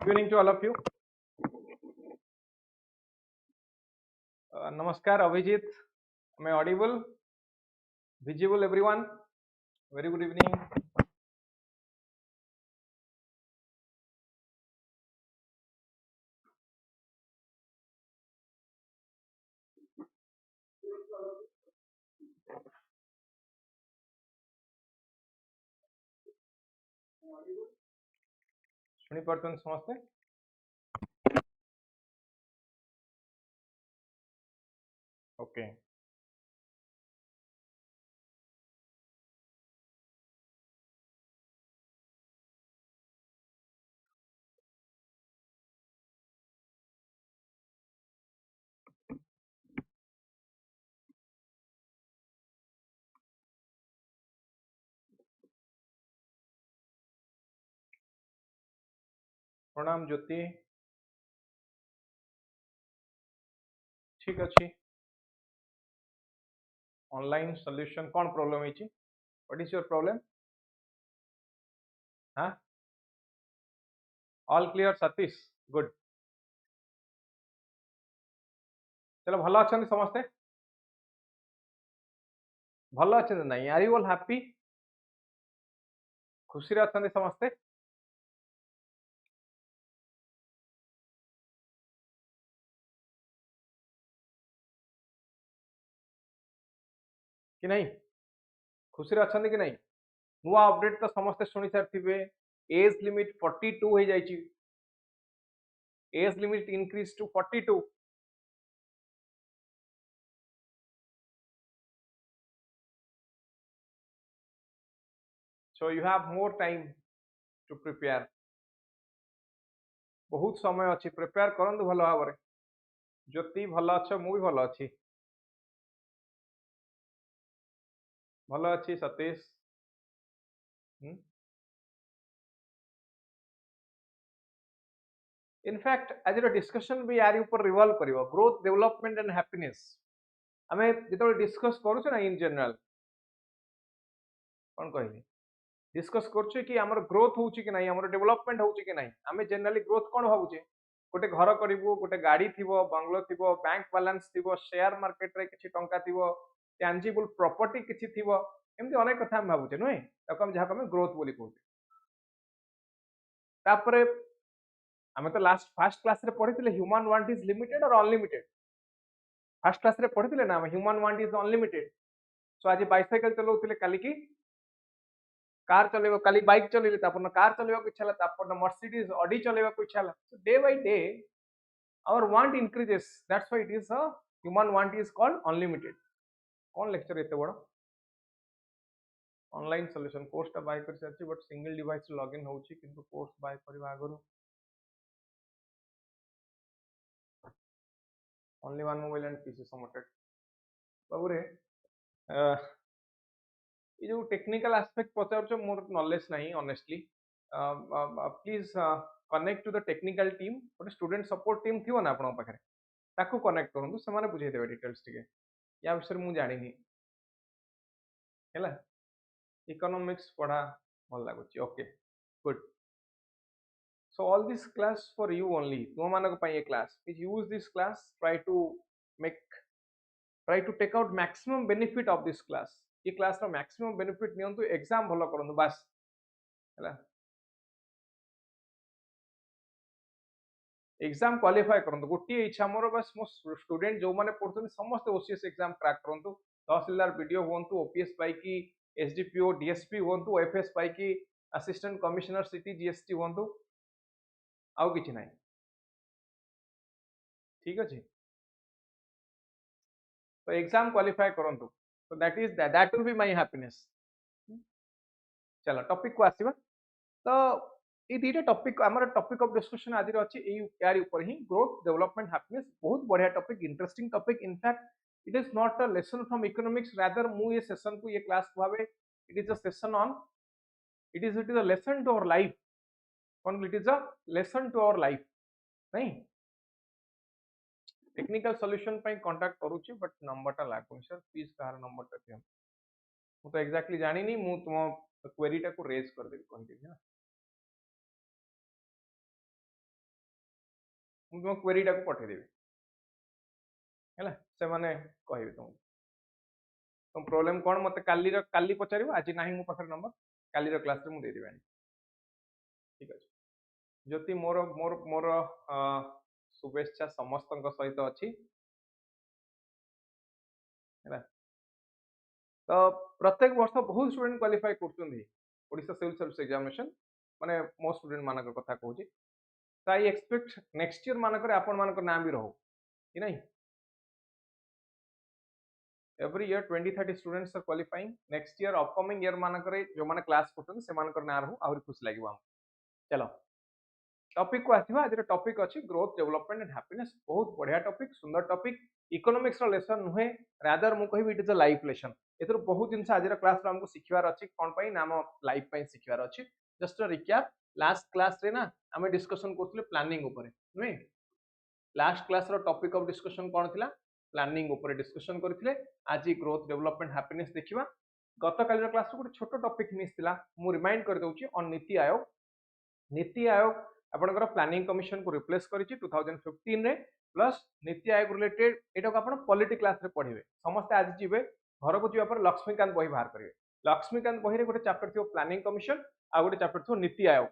Good evening to all of you. Namaskar, Abhijit. Am I audible? Visible, everyone? Very good evening. शुणी पार्छन समस्ते? Okay. प्रणाम ज्योति. ठीक अच्छी. Online solution कौन problem है? What is your problem? Huh? All clear, Satish. Good. चलो भला अच्छा नहीं समझते? भला अच्छा नहीं. Are you all happy? खुशी रे अच्छा नहीं समझते? कि नहीं? खुशी रे अच्छा नहीं कि नहीं? नुआ अपडेट तो समस्ते सुनी सारी. एज लिमिट 42 हो जाइए. Age limit increase to 42. So you have more time to prepare. बहुत समय अच्छी. प्रिपेयर करंतु भलो भाବରେ. ज्योति भलो अच्छा, मु भी भलो अच्छी. भलो अच्छी सतीश. इनफैक्ट आज डिस्कशन भी यार ऊपर रिवॉल्व करिवो. Growth, development and happiness. आमे जेतो डिस्कस करू छ ना इन जनरल. कोन कहली? डिस्कस करछु कि हमर ग्रोथ होउची कि नहीं, हमर डेवलपमेंट होउची कि नहीं. आमे जनरली ग्रोथ कोन भाबुचे? गोटे घर करिवो, गोटे गाड़ी थिवो, बंगलो थिवो, बैंक बैलेंस थिवो, शेयर मार्केट रे किछि टंका थिवो, टैंजिबल प्रॉपर्टी किछि थिवो. एमती अनेक कथा हम भाबुचे नय. ताको हम जहा हम ग्रोथ बोली कहू. तापरे आमे तो लास्ट फर्स्ट क्लास रे पढिथिले ह्यूमन वांट इज लिमिटेड और अनलिमिटेड. फर्स्ट क्लास रे पढिथिले ना ह्यूमन वांट इज अनलिमिटेड. सो आज बाइसाइकल चलाउथिले, काली की कार चलेबो, काली बाइक चलेले, तापर कार चलेबा को इच्छा हला, तापर मर्सिडीज ऑडी चलेबा को इच्छा हला. So day by day our want increases. That's why it is a human want is called unlimited. कौन लेक्चर एते बड़? ऑनलाइन सॉल्यूशन कोर्स टा बाय कर सारछि, बट सिंगल डिवाइस लॉगिन होउछि, किंतु कोर्स बाय करबा आगरो only one mobile and PC submitted. बाबू रे ये जो टेक्निकल एस्पेक्ट पचार छ मोर नॉलेज नहीं honestly. Please connect to the technical team. गोटे स्टूडेंट सपोर्ट टीम थिवो ना आपन पाखरे, ताकू कनेक्ट करंतु. से माने बुझाई देबे डिटेल्स टिके. या विषय मु जानि नि हैला. इकोनॉमिक्स पढ़ा भल लागुची. Okay good. So all this class for you only. तुम मानक पई ये class. Please use this class. Try to take out maximum benefit of this class. ये class रो maximum benefit नियंतु. एग्जाम भलो करंतु बस हैला. एग्जाम क्वालिफाई करंतु. गोटी इच्छा मोर बस मो स्टूडेंट जो माने पढुछन समस्त OCS एग्जाम क्रैक करंतु. तहसीलदार वीडियो होंतु, OPS पाई की SDPO DSP होंतु, OFS पाई की असिस्टेंट कमिश्नर सिटी GST होंतु. आउ किछि नाही. ठीक अछि. तो एग्जाम क्वालिफाई करंतु. तो that will be my happiness. चलो टॉपिक को आसीबा. तो ये दीटा टॉपिक हमर टॉपिक ऑफ डिस्कशन आज रे अछि. ए यार ऊपर ही ग्रोथ, डेवलपमेंट, हैप्पीनेस. बहुत बढ़िया topic, interesting topic. In fact it is not a lesson from economics, rather मु ये सेशन को ये क्लास भाबे it is a session on it is a lesson to our life. कौन it is a lesson to our life. नहीं technical solution पे contact करूची, but number टा लागो सर. प्लीज कार नंबर टा दियो. मु तो एग्जैक्टली जानि नि. मु तुम क्वेरी टा को रेज कर देबी कंटिन्यू. मु तुम क्वेरी टाको पठे देबी हैला से माने कहबे तुम प्रॉब्लम कोन मते काली पचारिबो आज नाही मो पाखर नंबर काली रो क्लास रे मु दे देबानी ठीक अछि जति मोर मोर मोर शुभेच्छा समस्त सहित अछि हैला तो प्रत्येक वर्ष बहुत स्टूडेंट क्वालिफाई करछुंदी ओडिशा सिविल सर्विस एग्जामिनेशन माने मो स्टूडेंट मानक कथा कहूची तो आई एक्सपेक्ट नेक्स्ट ईयर मानक आपण मानक नाम भी रहू कि नहीं every year 20-30 students are qualifying next year upcoming year मानक जो माने क्लास करछन से मानक ना रहू आहुरी खुश लागो हम चलो टॉपिक को आथिबा आज टॉपिक अछि ग्रोथ डेवलपमेंट एंड हैप्पीनेस बहुत बढ़िया टॉपिक सुंदर टॉपिक इकोनॉमिक्स रो लेसन नुहे रादर मु कहिबी it is a life lesson एथर बहुत दिन आज क्लास रो हमको सिखिवार अछि कोन पई नाम लाइफ पई सिखिवार अछि just a recap last class रे ना हमें डिस्कशन करथले प्लानिंग ऊपर नुहे लास्ट क्लास रो टॉपिक ऑफ डिस्कशन कोन थिला प्लानिंग ऊपर डिस्कशन करथिले आज ग्रोथ डेवलपमेंट हैप्पीनेस देखिबा गत काली रो क्लास रो गोटे छोटो टॉपिक मिस थिला मु रिमाइंड कर दउची ऑन नीति आयोग आपनकर प्लानिंग कमिशन को रिप्लेस करिछि 2015 रे प्लस नीति आयोग रिलेटेड एटा को आपन पॉलिटी क्लास रे पढिबे समस्त आज जिबे घर को जिबा पर लक्ष्मीकांत बही बाहर करिवे लक्ष्मीकांत बही रे गोटे चैप्टर थियो प्लानिंग कमिशन आ गोटे चैप्टर थियो नीति आयोग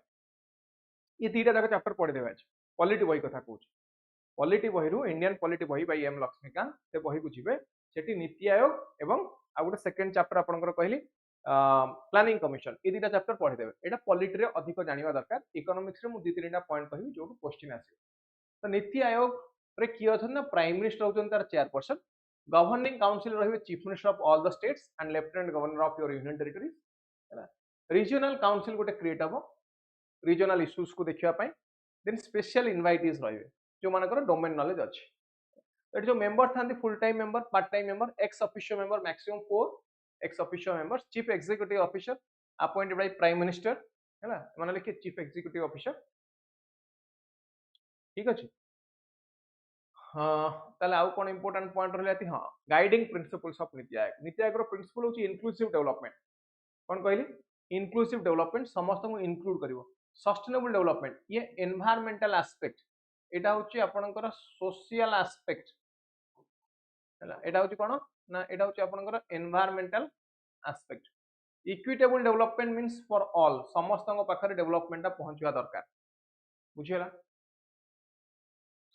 ये तीटा जाक चैप्टर पढि देबे आज पॉलिटी बही कथा कहूछ पॉलिटी बही रु इंडियन पॉलिटी बही बाय एम लक्ष्मीकांत से बही को जिबे सेठी नीति आयोग एवं आ गोटे सेकंड चैप्टर आपनकर कहली प्लानिंग कमिशन ये दुटा चैप्टर पढ़ी देबे एटा पॉलिटी रे अधिक जानिबा दरकार इकोनॉमिक्स रे मु दी तीनटा पॉइंट कहबी जो क्वेश्चन आसी तो नीति आयोग रे की अछन ना प्राइम मिनिस्टर होचन तार चेयरपर्सन गवर्निंग काउंसिल रहिबे chief minister of all the states and lieutenant governor of your union territories हैला रीजनल काउंसिल गोटे क्रिएट हबो रीजनल इश्यूज को देखिबा पई देन स्पेशल इनवाइटीज रहिबे जो मानकर डोमेन नॉलेज अछि एट जो मेंबर थांती full time member part time member ex officio member maximum 4 ex officio members chief executive officer appointed by prime minister हैला माने लिखे चीफ एग्जीक्यूटिव ऑफिसर ठीक अछि हां ताले आउ कोन इंपोर्टेंट पॉइंट रहले हां गाइडिंग प्रिंसिपल्स ऑफ नीति आयोग रो प्रिंसिपल होची इंक्लूसिव डेवलपमेंट कोन कहली इंक्लूसिव डेवलपमेंट समस्त को इंक्लूड करिवो सस्टेनेबल डेवलपमेंट ये एनवायरमेंटल एस्पेक्ट एटा होची आपनकर सोशल एस्पेक्ट हैला एटा होची कोन ना एटा होची आपनकर environmental aspect equitable development means for all समस्त पाखरे डेवलपमेंट पहुंचवा दरकार बुझिला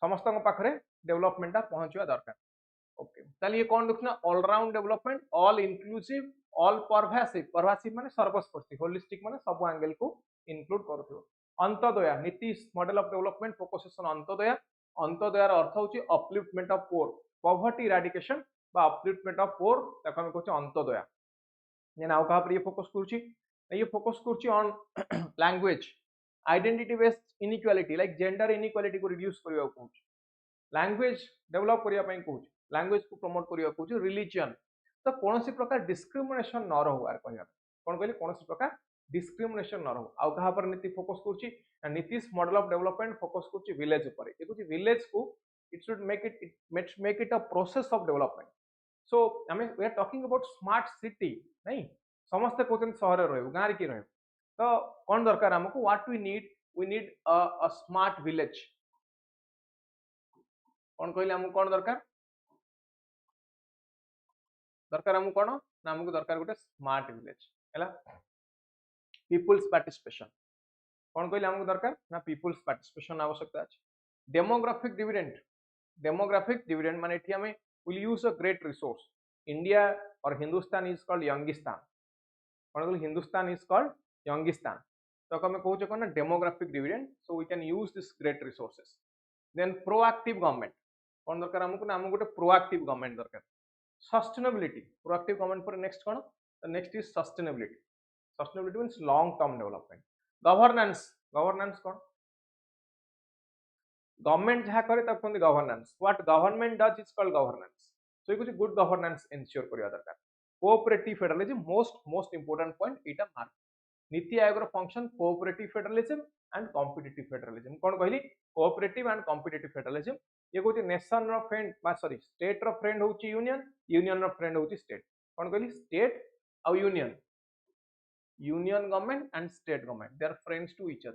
समस्त पाखरे डेवलपमेंट पहुंचवा दरकार ओके ताले ये कोन देखना all round development all inclusive all pervasive माने सर्वस्पर्शी होलिस्टिक माने सब एंगल को इंक्लूड करथो Antyodaya NITI model of development focuses on Antyodaya अर्थ होची upliftment of poor poverty eradication बा अपलिफ्टमेंट ऑफ पोर ताको हम कहू अंतोदय देन आउ कहा पर ये फोकस करछि on language identity based inequality like gender inequality को रिड्यूस करिया कहू लैंग्वेज डेवलप करिया पई कहू लैंग्वेज को प्रमोट करिया कहू रिलीजन तो कोनोसी प्रकार डिस्क्रिमिनेशन न रहू आर कहया कोन कहली कोनोसी प्रकार डिस्क्रिमिनेशन न रहू आउ कहा पर नीति फोकस करछि NITI's model of development focus करछि विलेज ऊपर ए कहू विलेज को it should make it a process of development so आम we are talking about smart city नहीं समस्ते कहते सहर रही गाँव कि रही तो कौन दरकार हमको what we need a smart village कौन कहले हमको कौन दरकार हमको कौन ना हमको दरकार गोटे स्मार्ट विलेज है पीपुल्स पार्टिसिपेशन कौन कहले हमको दरकार ना पीपुल्स पार्टिसिपेशन आवश्यकता अछि डेमोग्राफिक डिविडेंड माने एठी हमें will use a great resource India or Hindustan is called Youngistan कौन कहले Hindustan is called Youngistan तो हमें कहू छ ना demographic dividend so we can use this great resources then proactive government कौन दरकार हमको ना हमको गोटे proactive government दरकार sustainability proactive government पर next कौन the next is sustainability means long term development governance कौन गवर्नमेंट जहाँ करे तब कहते governance what government does is called governance so कुछ गुड गवर्नेंस एंश्योर करिया दरकार cooperative federalism most important point एटा मार्क नीति आयोग रो function cooperative federalism and competitive federalism कौन कहली कोऑपरेटिव एंड कॉम्पिटिटिव फेडरलिज्म ये कहते नेशन रो फ्रेंड सॉरी स्टेट रो फ्रेंड होची यूनियन रो फ्रेंड होची स्टेट कौन कहली स्टेट और union government and state government they are friends to each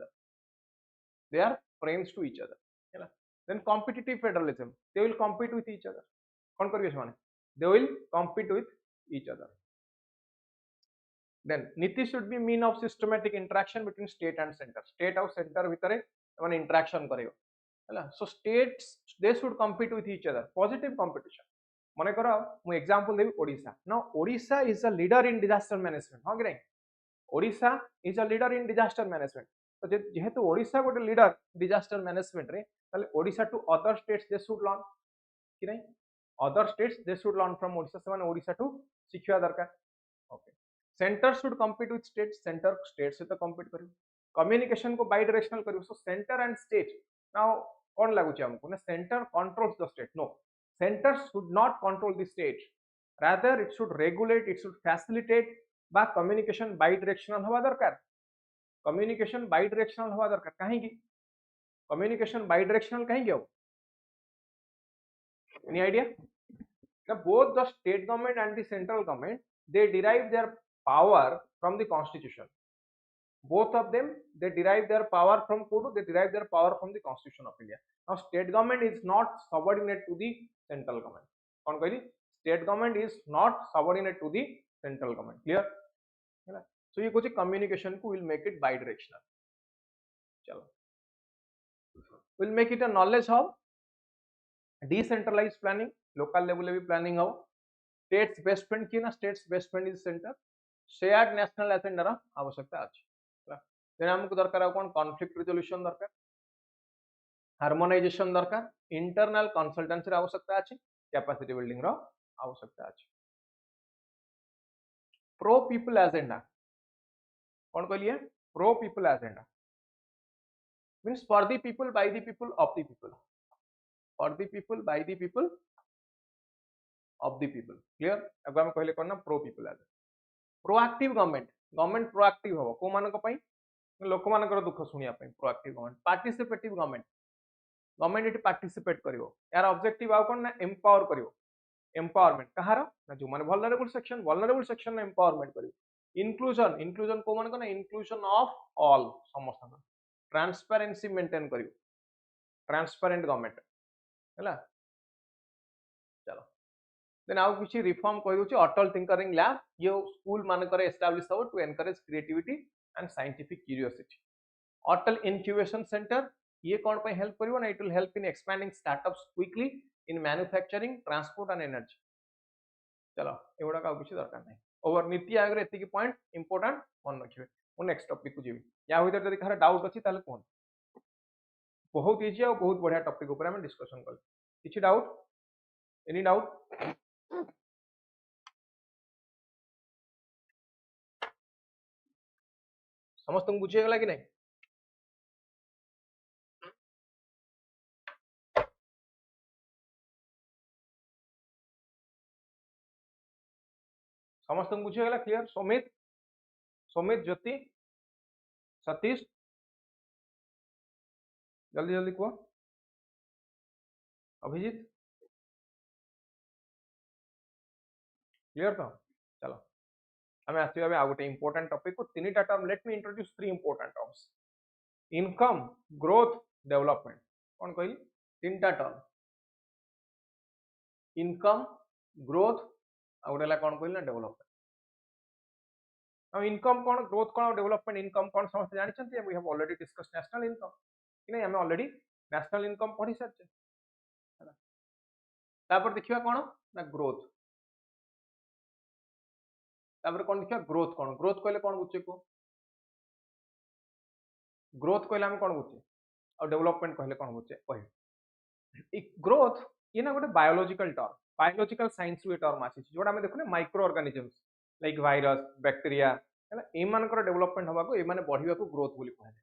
other Then competitive federalism, they will compete with each other. कौन करिए से माने? They will compete with each other. Then niti should be mean of systematic interaction between state and center. State और center भितरे माने interaction करेगा, है So states they should compete with each other. Positive competition. मने करो मु example Devi Odisha. Now Odisha is a leader in disaster management. हाँ कि नहीं? Odisha is a leader in disaster management. तो जेहेतु ओडिशा गोटे लीडर डिजास्टर मैनेजमेंट रे ताले Odisha to other states they should learn कि नहीं other states they should learn from Odisha से माने ओडिशा टू शिखिया दरकार okay centre should compete with states centre state से तो कम्पीट करियो कम्युनिकेशन को बाई डायरेक्शनल करियो so centre and state now कोन लागुची हमको ना centre controls the state no centre should not control the state rather it should regulate it should facilitate बा कम्युनिकेशन बाई डायरेक्शनल हवा दरकार कम्युनिकेशन बाई डायरेक्शनल हवा दरकार कहीं कम्युनिकेशन बाई डायरेक्शनल कहीं हो any idea that both the state government and the central government they derive their power from the constitution both of them they derive their power from kudu they derive their power from the constitution of India now state government is not subordinate to the central government kon कहली state government is not subordinate to the central government clear है ना so ये कुछ communication को will make it bi-directional चलो will make it a knowledge hub decentralized planning local level भी planning हो states best friend की ना states best friend is center shared national agenda रा आवश्यकता अछि then हमको दरकार है कौन conflict resolution दरकार harmonization दरकार internal consultancy रा आवश्यकता अछि capacity building रा आवश्यकता अछि pro people agenda कौन कहलिए pro people agenda means for the people by the people of the people for the people by the people of the people clear अब हम कहले कोन ना pro people agenda proactive government proactive हो को मान को पई लोक मान को दुख सुनिया पई proactive government participative government it participate करिवो यार ऑब्जेक्टिव आउ कोन ना एम्पावर करिवो एम्पावरमेंट कहार ना जो माने वल्नरेबल सेक्शन ना एम्पावरमेंट करिवो इंक्लूजन को मान को ना इंक्लूजन ऑफ ऑल समस्त ट्रांसपेरेंसी मेंटेन करिवो ट्रांसपेरेंट गवर्नमेंट हैला चलो देन आउ किछि रिफॉर्म कहि दोछि अटल टिंकरिंग लैब ये स्कूल मान करे एस्टैब्लिश हो to encourage creativity and scientific curiosity Atal incubation centre ये कौन पे हेल्प करिवो ना it will help in expanding startups quickly in manufacturing transport and energy चलो एगुडा का किछि दरकार नै ओवर नीति आयोग रे एति की पॉइंट इंपोर्टेंट मन रखिबे मु नेक्स्ट टॉपिक को जीवी या भीतर जदि खार डाउट अछि ताले कोन बहुत इजी और बहुत बढ़िया टॉपिक ऊपर हम डिस्कशन कर किछि डाउट एनी डाउट समस्त बुझे गला कि नहीं समस्त बुझे गला क्लियर सोमित ज्योति सतीश जल्दी जल्दी कहो अभिजीत क्लियर तो चलो हमें आसिबा आ गोटे इंपोर्टेंट टॉपिक को तीनटा term let me introduce three important terms income growth development कौन कहली तीनटा टर्म इनकम ग्रोथ आ गोटेला कौन कहली ना डेवलपमेंट इनकम कौन ग्रोथ कौन डेवलपमेंट इनकम कौन समस्त जानते we have already discuss national income कि नहीं हमें ऑलरेडी नेशनल इनकम पढ़ी सारचे तापर देखिबा कौन ना ग्रोथ तापर कौन देखिबा ग्रोथ कहले कौन बुझे को ग्रोथ कहले हम कौन बुझे और डेवलपमेंट कहले कौन बुझे कहि ग्रोथ ये ना गोटे बायोलॉजिकल टर्म बायोलॉजिकल साइंस रे टर्म आछि जोडा हम देखुने microorganisms like virus bacteria है ए मानकर डेवलपमेंट हवा को ए माने बढ़िबा को ग्रोथ बोली कहले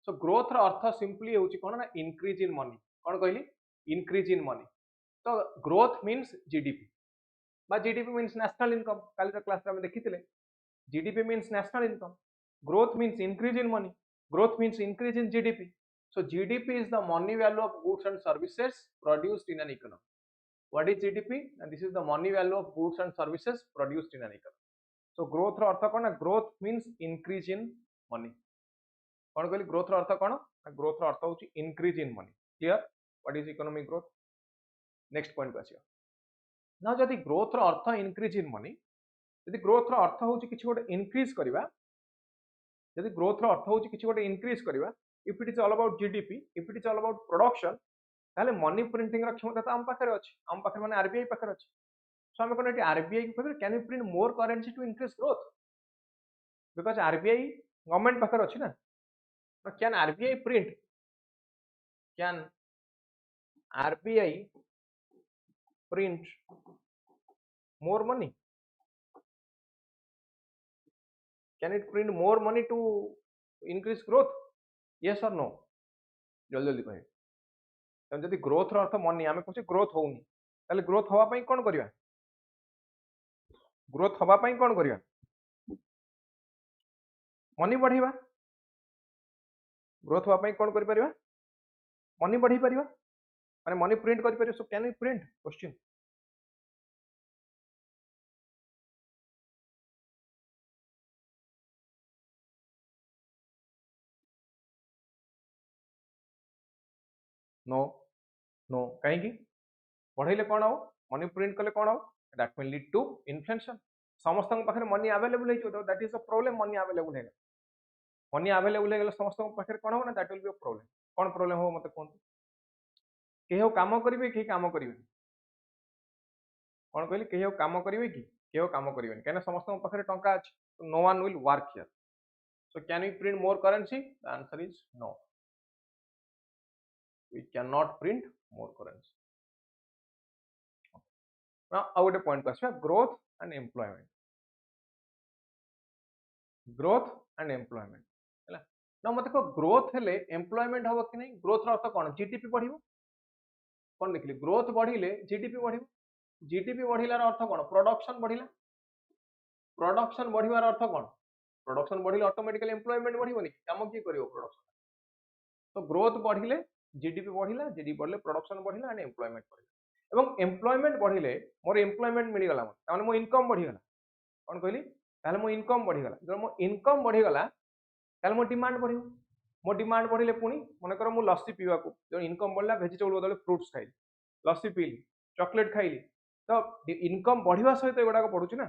सो ग्रोथ रो अर्थ सिंपली होछि कोन ना इंक्रीज इन मनी कौन कहली इंक्रीज इन मनी तो ग्रोथ मीन्स जीडीपी बा जीडीपी मीन्स नेशनल इनकम काली क्लास रे हम देखिथिले GDP means national income growth means increase in money growth means increase in GDP. So GDP is the money value of goods and services produced in an economy. What is GDP? And this is the money value of goods and services produced in an economy. So growth ro artha kona growth means increase in money. कौन कहली growth रो अर्थ कौन growth रो अर्थ होची increase in money. Clear? What is economic growth next point को आसिया ना जदि growth रो अर्थ इंक्रीज इन मनी जदि ग्रोथ रो अर्थ होची किछि गोटे इंक्रीज करबा जदि ग्रोथ रो अर्थ होची किछि गोटे इंक्रीज करबा if it is all about GDP if it is all about production ताले मनी प्रिंटिंग रो क्षमता तो हम पाखरे अछि हम पाखरे माने आरबीआई पाखरे अछि सो हम कोन एटी आरबीआई को कहबे can you print more currency to increase growth because RBI government पाखरे अछि ना can RBI print can RBI print more money can it print more money to increase growth yes or no जल्दी जल्दी कहे तब जदि ग्रोथ रो earth money आमे कहछे ग्रोथ होउनी ताले ग्रोथ हवा पई कोन करिया ग्रोथ हवा पई कोन करिया मनी बढ़ीबा ग्रोथ हवा पई कोन करि परिबा मनी बढ़ी परिबा माने मनी प्रिंट करि परिबा so can we print question no no कहीं की बढ़ाइले कौन हो मनी प्रिंट कले कौन हो that will lead to inflation समस्त पाखे मनी अवेलेबल हो that is a problem money available है मनी अवेलेबल है समस्त पाखे कौन हो ना that will be a problem कौन प्रॉब्लम हो मत कहते केही काम करेंगे कि काम करेंगे कौन कहली केही काम करेंगे कि केही काम करेंगे कहीं समस्त पाखे टंका अच्छी no one will work here so can we print more currency the answer is no we can not print more currency now आउ गोटे पॉइंट को आसवा growth and employment growth and employment है ना मत को ग्रोथ हेले एम्प्लॉयमेंट हम कि नहीं ग्रोथ अर्थ कौन जीडीपी बढ़िबो कौन लिखली ग्रोथ बढ़िले जीडीपी बढ़िबो जीडीपी बढ़िलार अर्थ कौन प्रोडक्शन बढ़िला प्रोडक्शन बढ़िबार अर्थ कौन प्रोडक्शन बढ़िले ऑटोमेटिकली एम्प्लॉयमेंट बढ़िबो नहीं काम की करिवो प्रोडक्शन तो ग्रोथ बढ़िले जीडीपी बढ़िला जीडीपी बढ़िले प्रोडक्शन बढ़िला एंड एम्प्लॉयमेंट बढ़िला एवं एम्प्लॉयमेंट बढ़िले मोर एम्प्लॉयमेंट मिल गला माने मो इनकम बढ़िगला कौन कहली ताले मो इनकम बढ़िगला जब मो इनकम बढ़िगला ताले मो डिमांड बढ़िबो मो डिमांड बढ़िले पुणी मन कर मु लस्सी पीवा को जो इनकम बढ़ला वेजिटेबल बदले फ्रूट्स खाइली लस्सी पीली चॉकलेट खाइली तो इनकम बढ़िवा सहित एगुडा पड़ुछि ना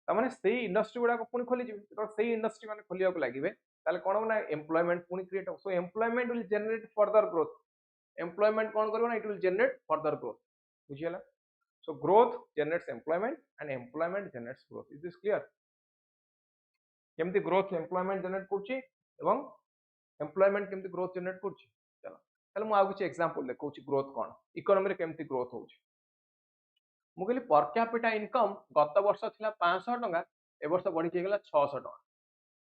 तामाने सेही इंडस्ट्री गुडा पुणी खोली जिवे तो सेही इंडस्ट्री माने खोलिया को लागिवे ताले कोन ना एम्प्लॉयमेंट पुणी क्रिएट हो so employment will generate further growth employment कोन करबो ना it will generate further growth बुझियला so growth generates employment and employment generates growth is this clear केमती ग्रोथ एम्प्लॉयमेंट जनरेट करछि एवं एम्प्लॉयमेंट केमती ग्रोथ जनरेट करछि चलो ताले मु आ कुछ एग्जांपल देखौछि ग्रोथ कोन इकोनॉमी रे केमती ग्रोथ होछि मु कहली पर कैपिटा इनकम गत वर्ष थिला 500 टका ए वर्ष बढ़ी के गेला 600 टका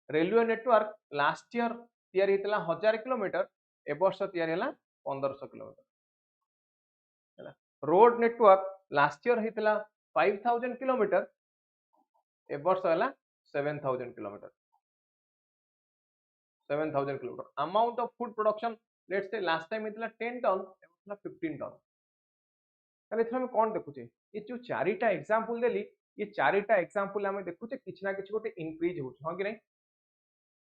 रेलवे नेटवर्क लास्ट ईयर तयारी हेतला 1000 किलोमीटर ए वर्ष तयारी हला 1500 किलोमीटर हला रोड नेटवर्क लास्ट ईयर हेतला 5000 किलोमीटर ए वर्ष हला 7000 kilometre 7000 kilometre amount of food production let's say last time हेतला 10 टन ए वर्ष 15 टन ताले एथरा हम कोन देखुचे ये जो चारिटा एग्जांपल देली ये चारिटा एग्जांपल हमें देखुचे किछ ना किछ गोटे इंक्रीज होछ हां कि नहीं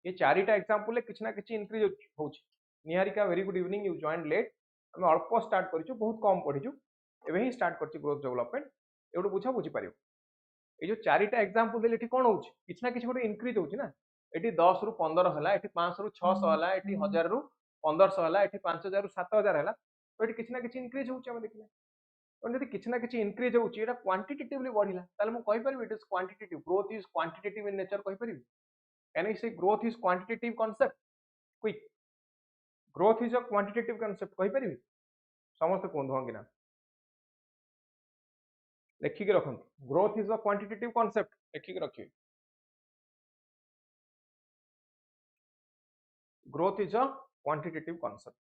ये चारिटा एग्जांपल किछ ना किछ इंक्रीज होछ Niharika very good evening you joined late हम अल्प स्टार्ट करिछु बहुत कम पढिछु एबे ही स्टार्ट करछि ग्रोथ डेवलपमेंट एडो बुझा बुझी पारियो ये जो चारिटा एग्जांपल देली एठी कोन होछ किछ ना किछ गोटे इंक्रीज होछ ना एठी 10 रु 15 हला एठी 500 रु 600 हला एठी 1000 रु 1500 हला एठी 5000 रु 7000 हला तो एठी किछ ना किछ इंक्रीज होछ हम देखिले जब किसी ना किसी इनक्रीज होची एटा क्वांटिटेटिवली बढ़िला ताले मु कहि परबी it is quantitative growth is quantitative in nature कहि परबी can I say growth is quantitative concept quick growth is a quantitative concept कहि परबी समस्त कोन होंगे ना लिखि के रखन growth is a quantitative concept लिखि के रखिए growth is a quantitative concept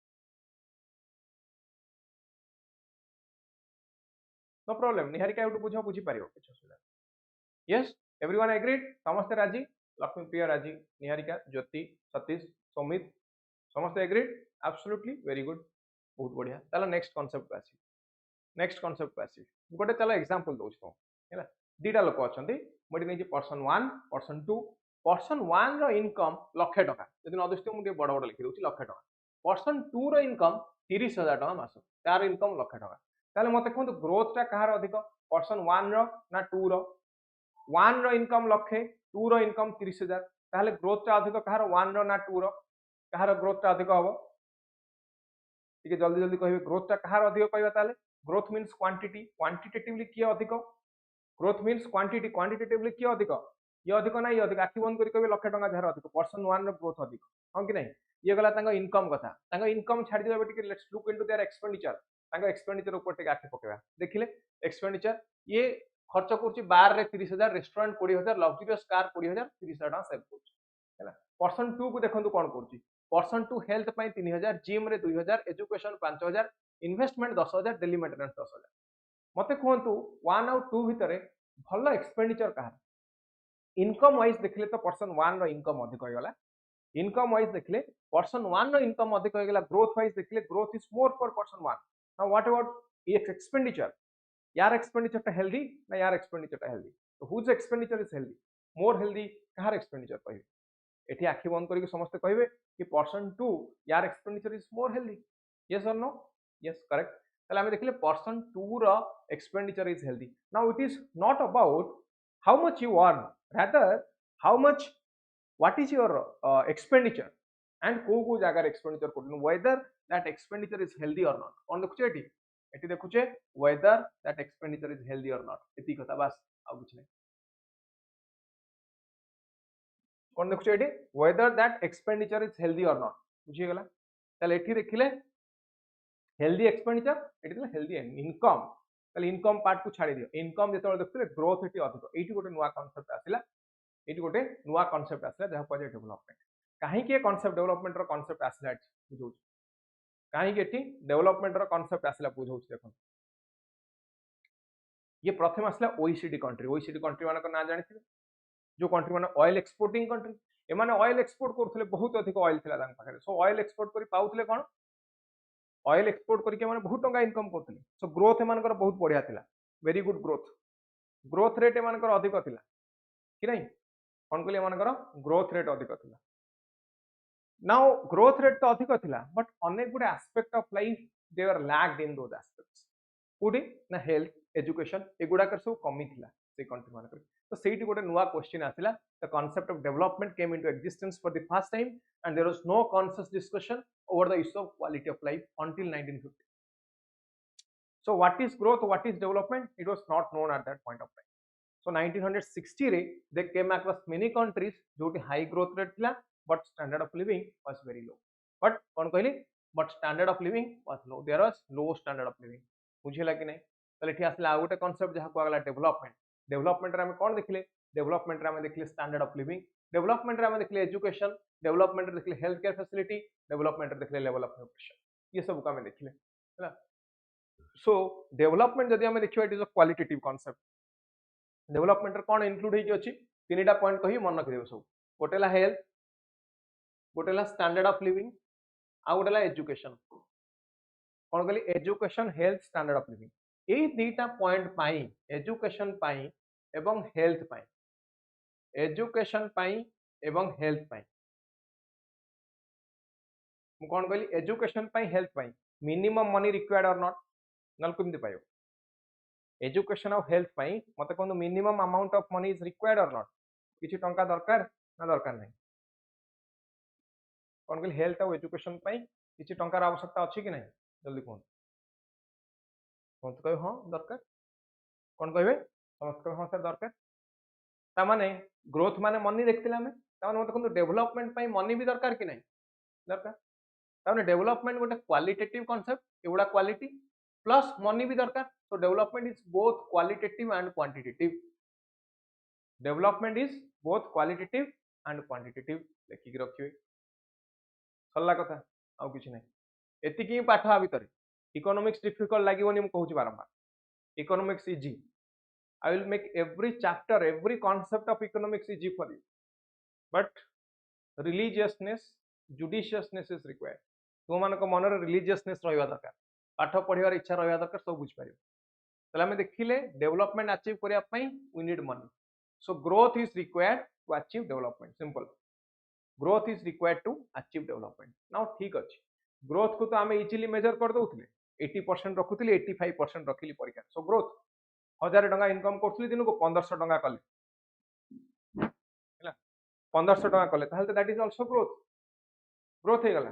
no problem Niharika एटू बुझा बुझी पारियो किछ असुविधा यस एवरीवन एग्रीड समस्त राजी लक्ष्मी प्रिया राजी निहारिका ज्योति सतीश समित समस्त एग्रीड एब्सोल्युटली वेरी गुड बहुत बढ़िया चलो नेक्स्ट कांसेप्ट आसी नेक्स्ट कांसेप्ट को आसी गोटे चलो एग्जांपल दोछ तो हैला दीटा लोक अछंती मोटी नै पर्सन 1 पर्सन 2 पर्सन 1 रो इनकम लाख टका यदि नदुष्ट मु बड़ बड़ लिखि दोछि लाख टका पर्सन 2 रो इनकम 30,000 टका मास तार इनकम 1 लाख टका ताले मते कहंतु ग्रोथ टा कहार अधिक पर्सन 1 रो ना 2 रो 1 रो इनकम 1 लाख 2 रो इनकम 30,000 ताले ग्रोथ टा अधिक कहार 1 रो ना 2 रो कहार ग्रोथ टा अधिक हबो ठीक है जल्दी जल्दी कहबे ग्रोथ टा कहार अधिक कहबा ताले ग्रोथ मींस क्वांटिटी क्वांटिटेटिवली किए अधिक ग्रोथ मींस क्वांटिटी क्वांटिटेटिवली किए अधिक ये अधिक ना ये अधिक आखि बंद करी कहबे लाख टका जार अधिक पर्सन 1 रो ग्रोथ अधिक हां कि नहीं ये गला तांगा इनकम कथा तांगा इनकम छाडी देबे टिके let's look into their expenditure तांगा एक्सपेंडिचर ऊपर टिके आखि पकेबा देखिले एक्सपेंडिचर ये खर्च करछि बार रे 30,000 रेस्टोरेंट 20,000 लग्जरियस कार 20,000 30,000 टका सेव करछि हैला पर्सन 2 को देखंतु कोन करछि पर्सन 2 हेल्थ पई 3,000 जिम रे 2,000 एजुकेशन 5,000 इन्वेस्टमेंट 10,000 डेली मेंटेनेंस 10,000 मते कहंतु 1 और 2 भितरे भलो एक्सपेंडिचर कहा इनकम वाइज देखले तो पर्सन 1 रो इनकम अधिक होय गला इनकम वाइज देखले पर्सन 1 रो इनकम अधिक होय गला ग्रोथ वाइज देखले growth is more for person 1 now what about expenditure यार एक्सपेंडिचर टा हेल्दी ना यार एक्सपेंडिचर टा हेल्दी तो whose expenditure is healthy more healthy कहार एक्सपेंडिचर कहबे एठी आखि बंद करके समस्त कहबे कि पर्सन 2 यार expenditure is more healthy yes और नो यस करेक्ट ताले हमें देखले पर्सन 2 रो expenditure is healthy now it is not about how much you earn rather how much what is your expenditure and को जगह expenditure करनु whether that expenditure is healthy or not कौन देखुचे eighty देखुचे whether that expenditure is healthy or not एती कथा बस आ कुछ नहीं कौन देखुचे eighty whether that expenditure is healthy or not बुझी गला ताले एठी देखिले healthy expenditure एटी देखिले healthy income ताले इनकम पार्ट को छाड़ी दियो इनकम जेतो देखते ग्रोथ एटी अधिक एटी गोटे नुवा कांसेप्ट आसिला एटी गोटे नुवा कांसेप्ट आसिला जहा पर डेवलपमेंट काहे कि कांसेप्ट डेवलपमेंट रो कांसेप्ट आसिला बुझौ काहे कि एटी डेवलपमेंट रो कांसेप्ट आसिला बुझौ देखो ये प्रथम आसिला ओईसीडी कंट्री माने को ना जानिथिबे जो कंट्री माने ऑयल एक्सपोर्टिंग कंट्री ए माने ऑयल एक्सपोर्ट करथले बहुत अधिक ऑयल थिला दान पाखरे सो ऑयल एक्सपोर्ट करी पाउथले कोन ऑयल एक्सपोर्ट करके माने बहुत टंका इनकम करथले सो ग्रोथ एमानकर बहुत बढ़िया थिला वेरी गुड ग्रोथ रेट एमानकर अधिक थिला कि नहीं कोन कहले एमानकर ग्रोथ रेट अधिक थिला नाउ ग्रोथ रेट तो अधिक थिला बट अनेक good aspect of life they are lacked in those aspects कोडी ना हेल्थ एजुकेशन एगुडा कर सब कमी थिला से कंट्री मानकर तो सेठी गोटे नुवा क्वेश्चन आसिला the concept of development came into existence for the first time and there was no conscious discussion over the issue of quality of life until 1950. So what is growth, what is development? It was not known at that point of time. So 1960 रे they came across many countries जो कि high growth rate थिला but standard of living was very low. But कौन कहली but standard of living was low. There was low standard of living. बुझिला कि नहीं ताले एठी आसला आ गोटे कांसेप्ट जहा को आगला डेवलपमेंट रे हम कोन देखले डेवलपमेंट रे हम देखले स्टैंडर्ड ऑफ लिविंग डेवलपमेंट रे हम देखले एजुकेशन डेवलपमेंट रे देखले हेल्थ केयर फैसिलिटी डेवलपमेंट रे देखले लेवल ऑफ न्यूट्रिशन ये सब को हम देखले हैला सो डेवलपमेंट जदि हम देखियो it is a qualitative concept development रे कोन इंक्लूड हेइ अछि तीनटा पॉइंट कहि मन रखि देबो सब गोटेला हेल्थ गोटेला स्टैंडर्ड ऑफ लिविंग आ गोटेला एजुकेशन कोन कहली education health standard of living ए दीटा पॉइंट पाई एजुकेशन पाई एवं हेल्थ पाई एजुकेशन पाई एवं हेल्थ पाई मु कोन कहली एजुकेशन पाई हेल्थ पाई minimum money required or not नल केमति पायो एजुकेशन और हेल्थ पाई मते कोन minimum amount of money is required or not किछि टंका दरकार ना दरकार नहीं कोन कहली हेल्थ और एजुकेशन पाई किछि टंकार आवश्यकता अछि कि नहीं जल्दी कोन कोन तो हां दरकार कोन कहबे समस्त हां सर दरकार ता माने ग्रोथ माने मनी देखथिला हमें ता माने मते कोन डेवलपमेंट पाई मनी भी दरकार कि नहीं दरकार ता माने डेवलपमेंट गोटे क्वालिटेटिव कांसेप्ट एवडा क्वालिटी प्लस मनी भी दरकार तो development is both qualitative and quantitative development is both qualitative and quantitative लेखि के रखिबे सल्ला कथा आउ किछि नहीं एतिकी पाठ आ भितर इकोनॉमिक्स डिफिकल्ट लागिवनी मु कहूची बारंबार economics easy I will make every chapter, every concept of economics easy for you. But religiousness, judiciousness is required. तुम मान को मन religiousness रहिबा दरकार पाठ पढिबार इच्छा रहिबा दरकार सब बुझ पारियो तले हमें देखिले डेवलपमेंट अचीव करिया पई we need money. So growth is required to achieve development. Simple. Growth is required to achieve development. Now ठीक अछि ग्रोथ को तो आम इजिली मेजर कर दौले 80% रखुली 85% रखिली परीक्षा सो ग्रोथ 1000 टका इनकम करुँगी दिन को 1500 टका कले 1500 टका कले that is also growth growth हो गला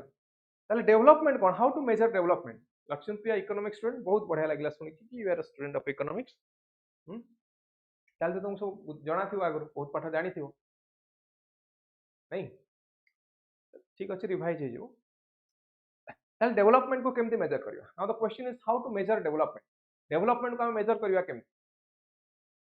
ताले डेवलपमेंट कौन how to measure development Laxman Priya economics student बहुत बढ़िया लगला सुनी कि you are a student of economics ताले तुम सब जाना थी आगु बहुत पाठ जानी थी नहीं ठीक अच्छे रिवाइज हो ताले डेवलपमेंट को केमती मेजर करिया now the question is how to measure development को हम मेजर करिया केमती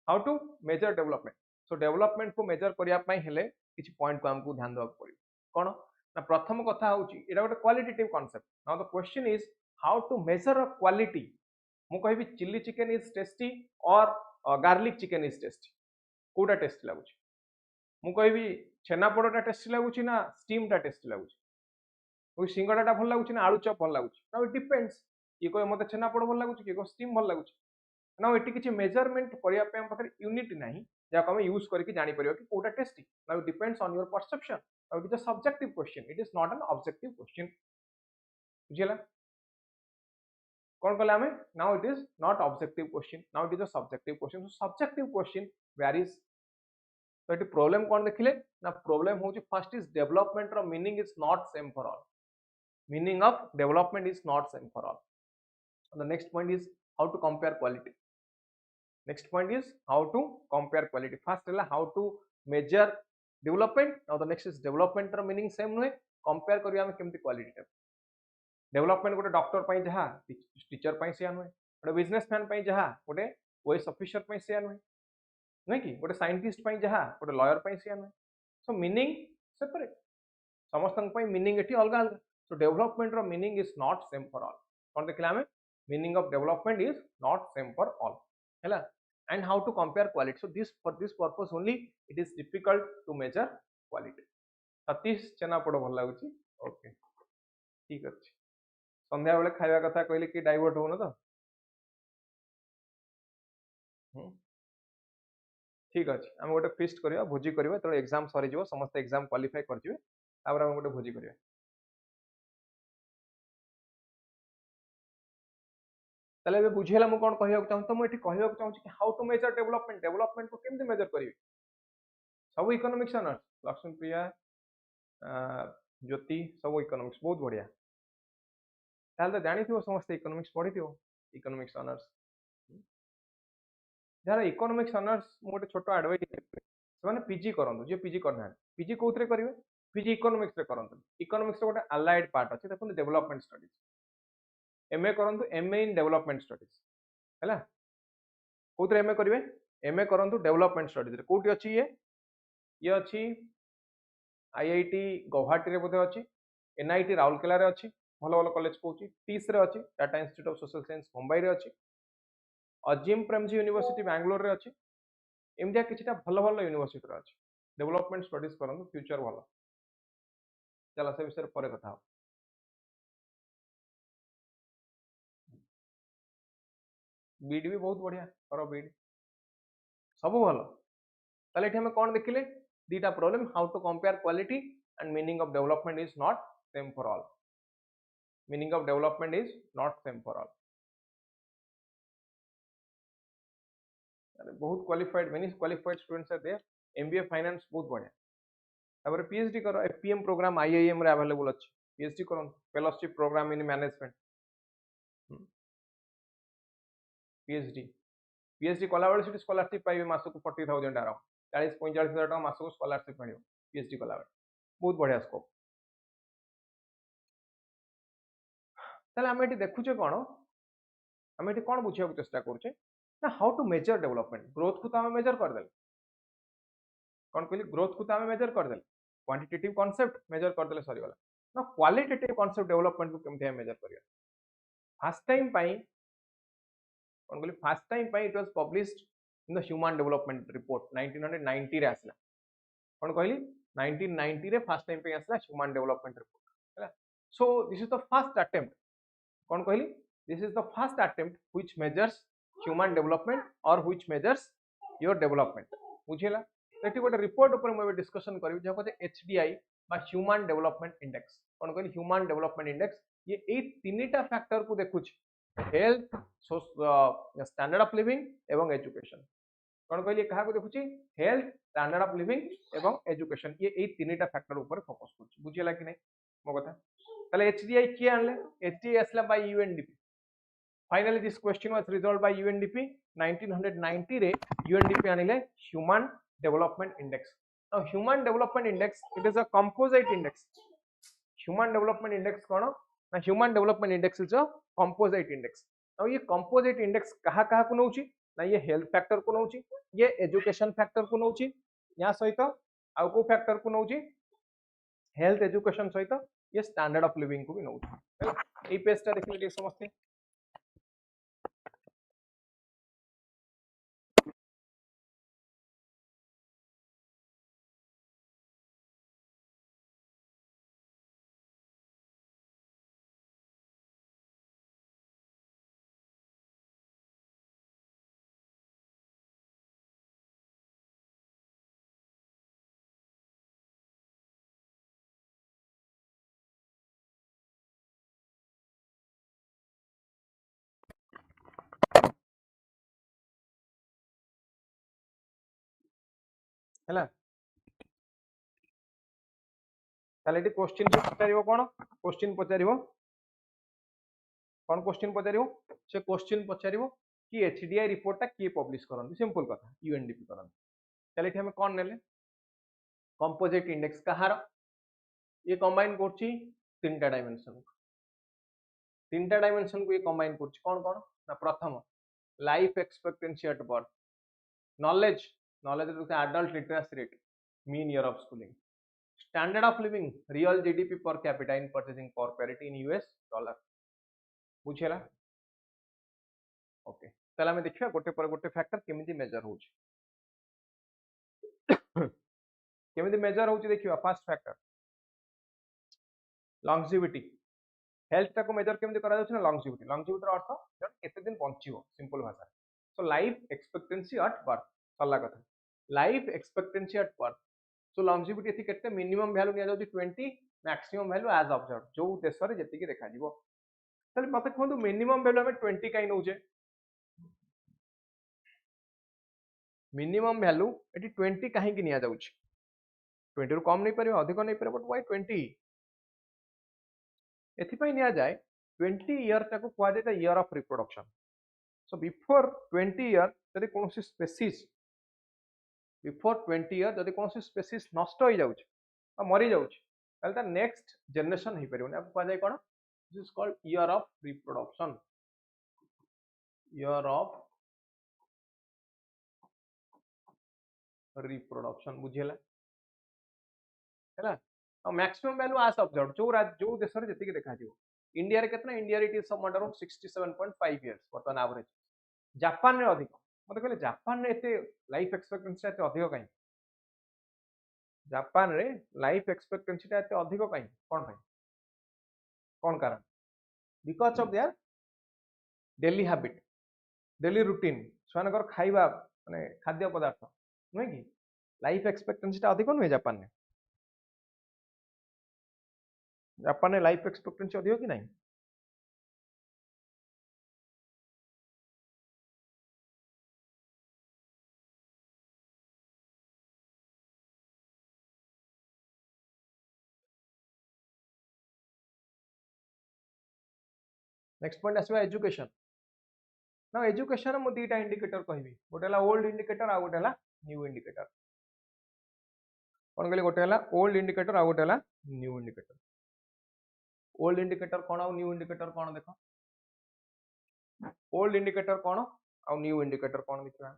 how to measure development so development को मेजर करिया पई हेले किछि पॉइंट को हमको ध्यान देबा पड़ियो कोन ना प्रथम कथा होची एटा गोटे qualitative concept now the question is how to measure a quality मु कहबी chilli chicken is tasty or garlic chicken is tasty कोटा टेस्टी लागुची मु कहबी छेना पोड़ाटा टेस्टी लागुची ना स्टीम टा टेस्टी लागुची कोई सिंगड़ाटा भल लागुची ना आलू चॉप भल लागुची नाउ इट डिपेंड्स ये कोई मते छेना पोड़ भल लागुची कि स्टीम भल लागुची नाउ एटी किछि मेजरमेंट करिया पे हम पाखरे यूनिट नाही जाको हम यूज करके जानि परियो कि कोटा tasty now it depends on your perception now it is a subjective question it is not an objective question बुझिला कौन कहले हमें now it is not objective question now it is a subjective question so subjective question varies तो ये problem कौन देखिले ना problem हो फर्स्ट इज डेवलपमेंट रो meaning is not same for all meaning of development is not same for all the next point is how to compare quality next point is how to compare quality first है how to measure development now the next is development रो meaning same नुहे compare करिया हम केमती quality टा development गोटे doctor पई जहा टीचर पई से नुहे गोटे बिजनेसमैन पई जहा गोटे ओएस ऑफिसर पई से नुहे नहीं कि गोटे साइंटिस्ट पई जहा गोटे लॉयर पई से नुहे सो मीनिंग सेपरेट समस्त पई मीनिंग एठी अलग अलग सो डेवलपमेंट रो meaning is not same for all कोन देखला हमें meaning of development is not same for all है and how to compare quality so this for this purpose only it is difficult to measure quality Satish चना पड़ भल लगुच okay ठीक अच्छे संध्या बेले खाଇବା कथा कहले कि डाइवर्ट हो न तो ठीक अच्छे आम गोटे फिस्ट करवा भोजी करवा तो एग्जाम सरी जीवो समस्त एग्जाम क्वालिफाई करजिवे तापर हम गोटे भोजी करवा ताले बे बुझेला मु कोन कहया चाहू तो मु एठी कहया चाहू कि हाउ टू मेजर डेवलपमेंट को केमते मेजर करिवे सब इकोनॉमिक्स ऑनर्स लक्ष्मण प्रिया ज्योति सब इकोनॉमिक्स बहुत बढ़िया ताले तो जानि थियो समस्त इकोनॉमिक्स पढ़ी थियो इकोनॉमिक्स ऑनर्स जरा इकोनॉमिक्स ऑनर्स मु गोटे छोटो एडवाइस माने पीजी करंतु जे पीजी करना पीजी कोथरे करिवे पीजी इकोनॉमिक्स रे करंतु इकोनॉमिक्स रो गोटे अलाइड पार्ट अछि देखो डेवलपमेंट स्टडीज एमए करंतु एमए इन डेवलपमेंट स्टडीज हैला कोथरे एमए करिवे एमए करंतु डेवलपमेंट स्टडीज रे कोठी अछि ये अछि आईआईटी गुवाहाटी रे बोधे अछि एनआईटी राउरकेला रे अछि भलो भलो कॉलेज कहूची टीस रे अछि Tata institute of social science Mumbai रे अछि अजिम प्रेमजी यूनिवर्सिटी बैंगलोर रे अछि एमडिया किछटा भलो भलो यूनिवर्सिटी रे अछि डेवलपमेंट स्टडीज करंतु फ्यूचर भलो चला से विषय परे कथा हो बीड भी बहुत बढ़िया करो बीड सब भलो ताले एठी हम कोन देखिले दीटा problem how to compare quality and meaning of development is not same for all meaning of development is not same for all बहुत qualified many qualified students are there MBA finance बहुत बढ़िया तापर पीएचडी करो FPM programme IIM रे available अछि PhD करन fellowship programme in management PhD PhD कला बेले सिटी स्कॉलरशिप पाइबे मासको 40,000 आराम 40-45,000 टका मासको स्कॉलरशिप मिलियो पीएचडी कला बेले बहुत बढ़िया स्कोप ताले हम एटी देखुचे कोन हम एटी कोन बुझिया चेष्टा करूचे ना how to measure development growth को तो हम मेजर कर देल कोन कहली ग्रोथ को तो हम मेजर कर देल क्वांटिटेटिव कांसेप्ट मेजर कर देले सरी वाला ना क्वालिटेटिव कांसेप्ट डेवलपमेंट को केमते हम मेजर करिया फर्स्ट टाइम पाई कोन कहली first time pi it was published in the human development report 1990 रे आसला कोन कहली 1990 रे फर्स्ट टाइम पे आसला ह्यूमन डेवलपमेंट रिपोर्ट हैला so this is the first attempt कौन कहली this is the first attempt which measures human development or which measures your development बुझिला एटी गोटे रिपोर्ट ऊपर मैं डिस्कशन करी जो कहते एचडीआई बा ह्यूमन डेवलपमेंट इंडेक्स कौन कहली ह्यूमन डेवलपमेंट इंडेक्स ये तीनटा फैक्टर को देखुछि हेल्थ स्टैंडर्ड ऑफ लिविंग एवं एजुकेशन कौन कहली क्या देखुछि हेल्थ स्टैंडर्ड ऑफ लिविंग एवं एजुकेशन ये तीनटा फैक्टर ऊपर फोकस कर बुझेगा कि नहीं मो कथा ताले एचडीआई किए आनले एचडीआई आसला by UNDP finally this question was resolve by UNDP 1990 रे यूएनडीपी आनिले human development index now human development index it is a composite index human development index कौन ना human development index is a composite index now ये composite index कहा को नउची ना ये health factor को नउची ये एजुकेशन फैक्टर को नउची या सहित आउ को फैक्टर को नउची हेल्थ एजुकेशन सहित ये स्टैंडर्ड ऑफ लिविंग को भी नउची ए पेज ता देखिले समझते हैला ताले एटी क्वेश्चन पचारिबो कोन क्वेश्चन पचारिबो से क्वेश्चन पचारिबो कि एचडीआई रिपोर्ट ता किए पब्लिश करन सिंपल कथा यूएनडीपी करन ताले एठी हम कोन नेले कंपोजिट इंडेक्स कहार ये कंबाइन करछि तीनटा डायमेंशन को ये कंबाइन करछि कोन कोन ना प्रथम life expectancy at birth knowledge adult literacy rate mean year of schooling standard of living real GDP per capita in purchasing power parity in US dollar बुझेला okay ताले हम देखिबा गोटे पर गोटे फैक्टर केमिति मेजर होछि केमिति मेजर होछि देखिबा फर्स्ट फैक्टर लॉन्जिविटी हेल्थ टाको मेजर केमिति करा जाउछि ना लॉन्जिविटी अर्थ जन केते दिन बंचिबो सिंपल भाषा so life expectancy at birth सल्ला कथा life expectancy at birth so longevity एथि केते मिनिमम वैल्यू निया जाउछि 20 मैक्सिमम वैल्यू एज ऑब्जर्व जो देश रे जेति के देखा जिवो ताले मते कहंतु मिनिमम वैल्यू हमें 20 काई नउजे मिनिमम वैल्यू एटी 20 काहे कि निया जाउछि 20 रु कम नहीं परिबो अधिक नहीं परिबो बट व्हाई 20 एथिपाई निया जाए 20 ईयर टाको कुआ जाय the year of reproduction so before 20 year यदि कोनोसी स्पेसीज बिफोर 20 ईयर यदि कोनोसी स्पेसीज नष्ट हो जाउछ आ मरि जाउछ ताले ता नेक्स्ट जनरेशन ही परिबो ना कुआ जाय कोन this is called year of reproduction year of reproduction बुझेला हैला और मैक्सिमम वैल्यू आस ऑब्जर्व जो देश रे जति के देखा जिवो इंडिया रे केतना इंडिया रे it is some around 67.5 years वर्तमान एवरेज जापान रे अधिक मते कहले जापान रे एते लाइफ एक्सपेक्टेंसी एते अधिक काई जापान रे लाइफ एक्सपेक्टेंसी ता एते अधिक काई कोन कारण because of their daily habit daily routine स्वानकर खाइबा माने खाद्य पदार्थ नै कि लाइफ एक्सपेक्टेंसी ता अधिक नै जापान में लाइफ एक्सपेक्टेंसी अधिक कि नहीं नेक्स्ट पॉइंट आसवा एजुकेशन ना एजुकेशन मु दीटा इंडिकेटर कहबी गोटे हला ओल्ड इंडिकेटर आ गोटे हला न्यू इंडिकेटर कोन कहली गोटे हला ओल्ड इंडिकेटर आ गोटे हला न्यू इंडिकेटर ओल्ड इंडिकेटर कोन आ न्यू इंडिकेटर कोन देखो ओल्ड इंडिकेटर कोन आ न्यू इंडिकेटर कोन देखा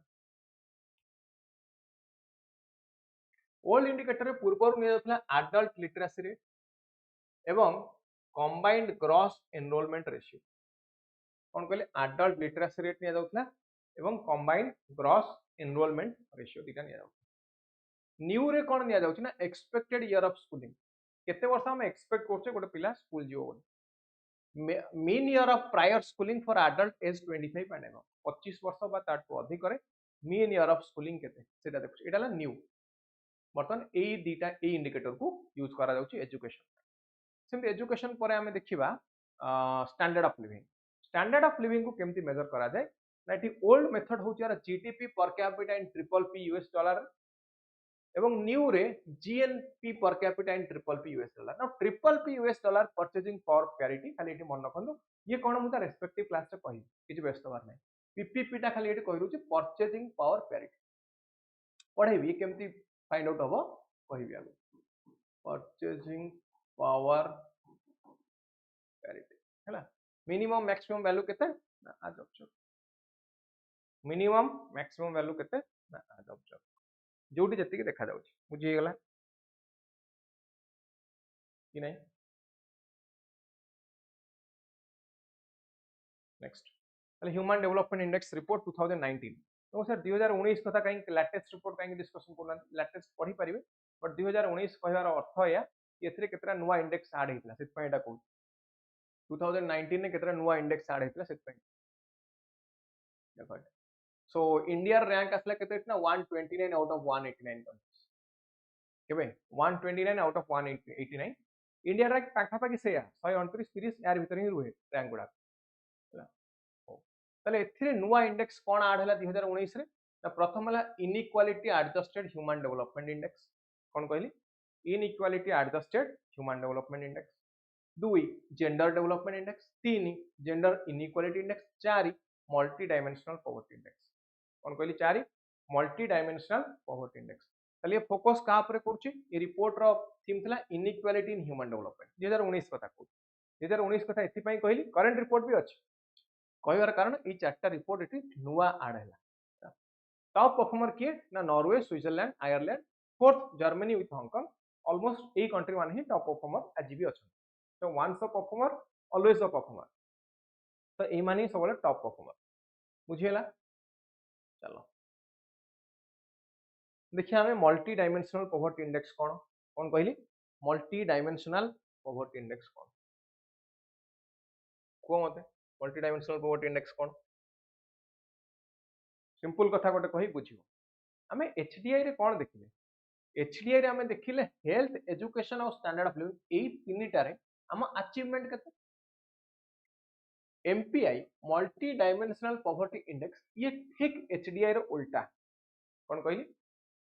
ओल्ड इंडिकेटर पूर्व निया जातला एडल्ट लिटरेसी रेट एवं कंबाइंड ग्रॉस एनरोलमेंट रेशियो कौन कहले एडल्ट लिटरेसी रेट निया जाउतला एवं कंबाइंड ग्रॉस एनरोलमेंट रेशियो दिटा निया जाउतला न्यू रे कोन निया जाउछि ना एक्सपेक्टेड ईयर ऑफ स्कूलिंग केते वर्ष हम एक्सपेक्ट करछे गोटे पिला स्कूल जिवो बोली mean year of prior schooling for adult age 25 and above 25 वर्ष बा ताटू अधिक रे मीन ईयर ऑफ स्कूलिंग केते सेटा देखु एटा ला न्यू बर्तन ए दीटा ए इंडिकेटर को यूज करा जाउछि एजुकेशन सेम एजुकेशन पर हमें देखिबा standard of living. Standard of living को केमती मेजर करा जाए ना ये ओल्ड मेथड हूँ यार GDP per capita in triple P US dollar एवं न्यू रे GNP per capita in triple P US dollar. ना triple P US dollar purchasing power parity खाली ये मन रखु ये कौन मुझे रेस्पेक्टिव क्लास रे कहि किछि व्यस्त हबार नै पीपीपी टा खाली ये कहि रुछि परचेजिंग पावर पैरिटी पढ़ेबी केमती फाइंड आउट हबो कहिबी आगो परचेजिंग पावर पैरिटी हैला मिनिमम मैक्सिमम वैल्यू केते ना आज ऑब्जर्व मिनिमम मैक्सिमम वैल्यू केते ना आज ऑब्जर्व जोटी जति देखा जाउछि बुझी गेला कि नहीं। Next human development index report 2019 तो सर 2019 कथा कहीं लेटेस्ट रिपोर्ट कहीं डिस्कशन करना लेटेस्ट पढ़ी पारिबे बट 2019 कहबार अर्थ या एथिरे केतरा नुवा इंडेक्स ऐड हेतला सेत पय एटा कहू 2019 ने केतरा नुवा इंडेक्स ऐड हेतला सेत पय देखो सो इंडिया रैंक आसला केते ना 129 आउट ऑफ 189 कंट्रीज केबे 129 आउट ऑफ 189 इंडिया रैंक पाखा पाखी सेया 129 30 यार भीतर ही रुहे रैंक गुडा ताले एथिरे नुवा इंडेक्स कोन ऐड हला 2019 रे ना प्रथम हला inequality adjusted human development index कोन कहली inequality adjusted human development index 2 gender development index 3 gender inequality index 4 multidimensional poverty index कोन कहली 4 मल्टी डायमेंशनल पॉवर्टी इंडेक्स ताले ये फोकस का ऊपर करछि ये रिपोर्ट रो थीम थला इनइक्वालिटी इन ह्यूमन डेवलपमेंट 2019 कथा को 2019 कथा एथि पई कहली करंट रिपोर्ट भी अछि कहबार कारण ये चार्टा रिपोर्ट ये नुआ आड है टॉप परफॉर्मर किए ना Norway Switzerland Ireland fourth Germany with Hong Kong almost यही कंट्री मान ही टॉप परफॉर्मर आज भी अच्छा तो once the performer always the performer तो ये मान सब टॉप परफॉर्मर बुझीगला। चलो देखिए हमें मल्टी डायमेंशनल पॉवर्टी इंडेक्स कौन कौन कहली मल्टी डायमेंशनल पॉवर्टी इंडेक्स कौन को मते मल्टी डायमेंशनल पॉवर्टी इंडेक्स कौन सिंपल कथा गोटे कही बुझियो आमे एचडीआई रे कौन देखिले एचडीआई रे आमे देखिले हेल्थ एजुकेशन और स्टैंडर्ड ऑफ लिविंग एई तीनटा रे हम अचीवमेंट केते MPI multi dimensional poverty index ये ठीक एचडीआई रो उल्टा कौन कहली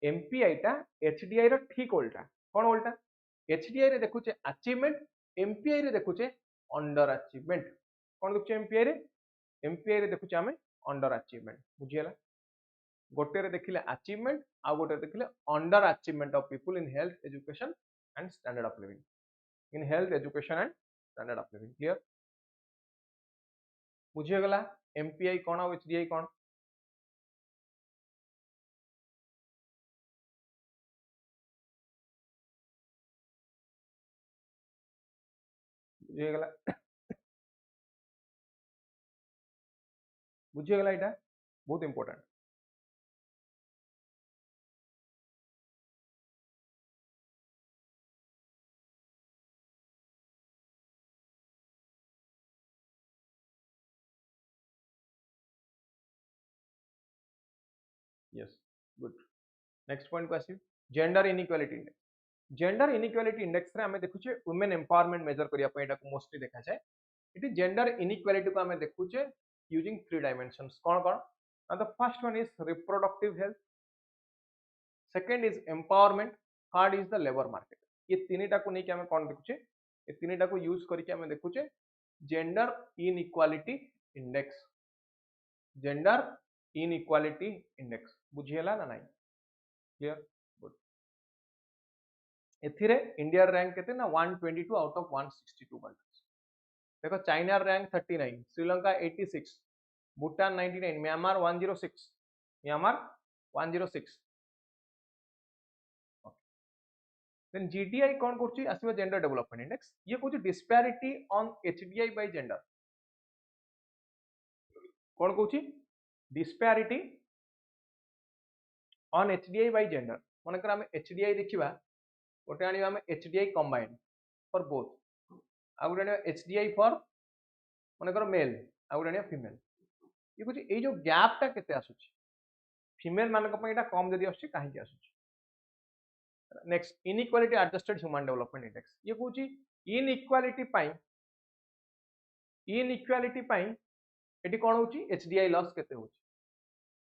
एमपीआई टा एचडीआई रो ठीक उल्टा कौन उल्टा एचडीआई रे देखुचे अचीवमेंट एमपीआई रे देखुचे अंडर अचीवमेंट कौन देखुचे एमपीआई रे देखुचे आमे अंडर अचीवमेंट बुझियला गोटे रे देखिले अचीवमेंट आ गोटे देखिले under achievement of people in health education and standard of living in health education and standard of living clear बुझिए गला एमपीआई कौन और एचडीआई कौन बुझिए गला बुझिए गला एटा बहुत important yes good next point को आसी gender inequality index gender inequality index रे हमें देखुचे वुमेन एम्पावरमेंट मेजर करिया पे एटा को मोस्टली देखा जाए इटी जेंडर इनइक्वालिटी को हमें देखुचे यूजिंग 3 डायमेंशंस कौन कौन and the first one is reproductive health second is empowerment third is the labor market ये तीनटा को नहीं हमें कौन देखुचे ये तीनटा को यूज करके हमें देखुचे gender inequality index gender inequality index बुझियला ना नहीं क्लियर गुड एथिरे इंडिया रैंक केते ना 122 आउट ऑफ 162 कंट्रीज देखो China rank 39 Sri Lanka 86 Bhutan 99 Myanmar 106 Myanmar 106 then GTI कौन करछि आसीबा जेंडर डेवलपमेंट इंडेक्स ये कहछि disparity on HDI by gender कौन कहछि disparity on HDI by gender मनकर हम एचडीआई देखिबा गोटे आनिबा हम एचडीआई कंबाइंड फॉर बोथ आ गोटे आनिबा एचडीआई फॉर मनकर मेल आ गोटे आनिबा फीमेल ये कहछि ए जो गैप टा केते आसुछि फीमेल मानक पय एटा कम जदी आसुछि काहे कि आसुछि next inequality adjusted human development index ये कहछि इनइक्वालिटी पय इनइक्वालिटी पाई एटी कोन होची एचडीआई लॉस केते होची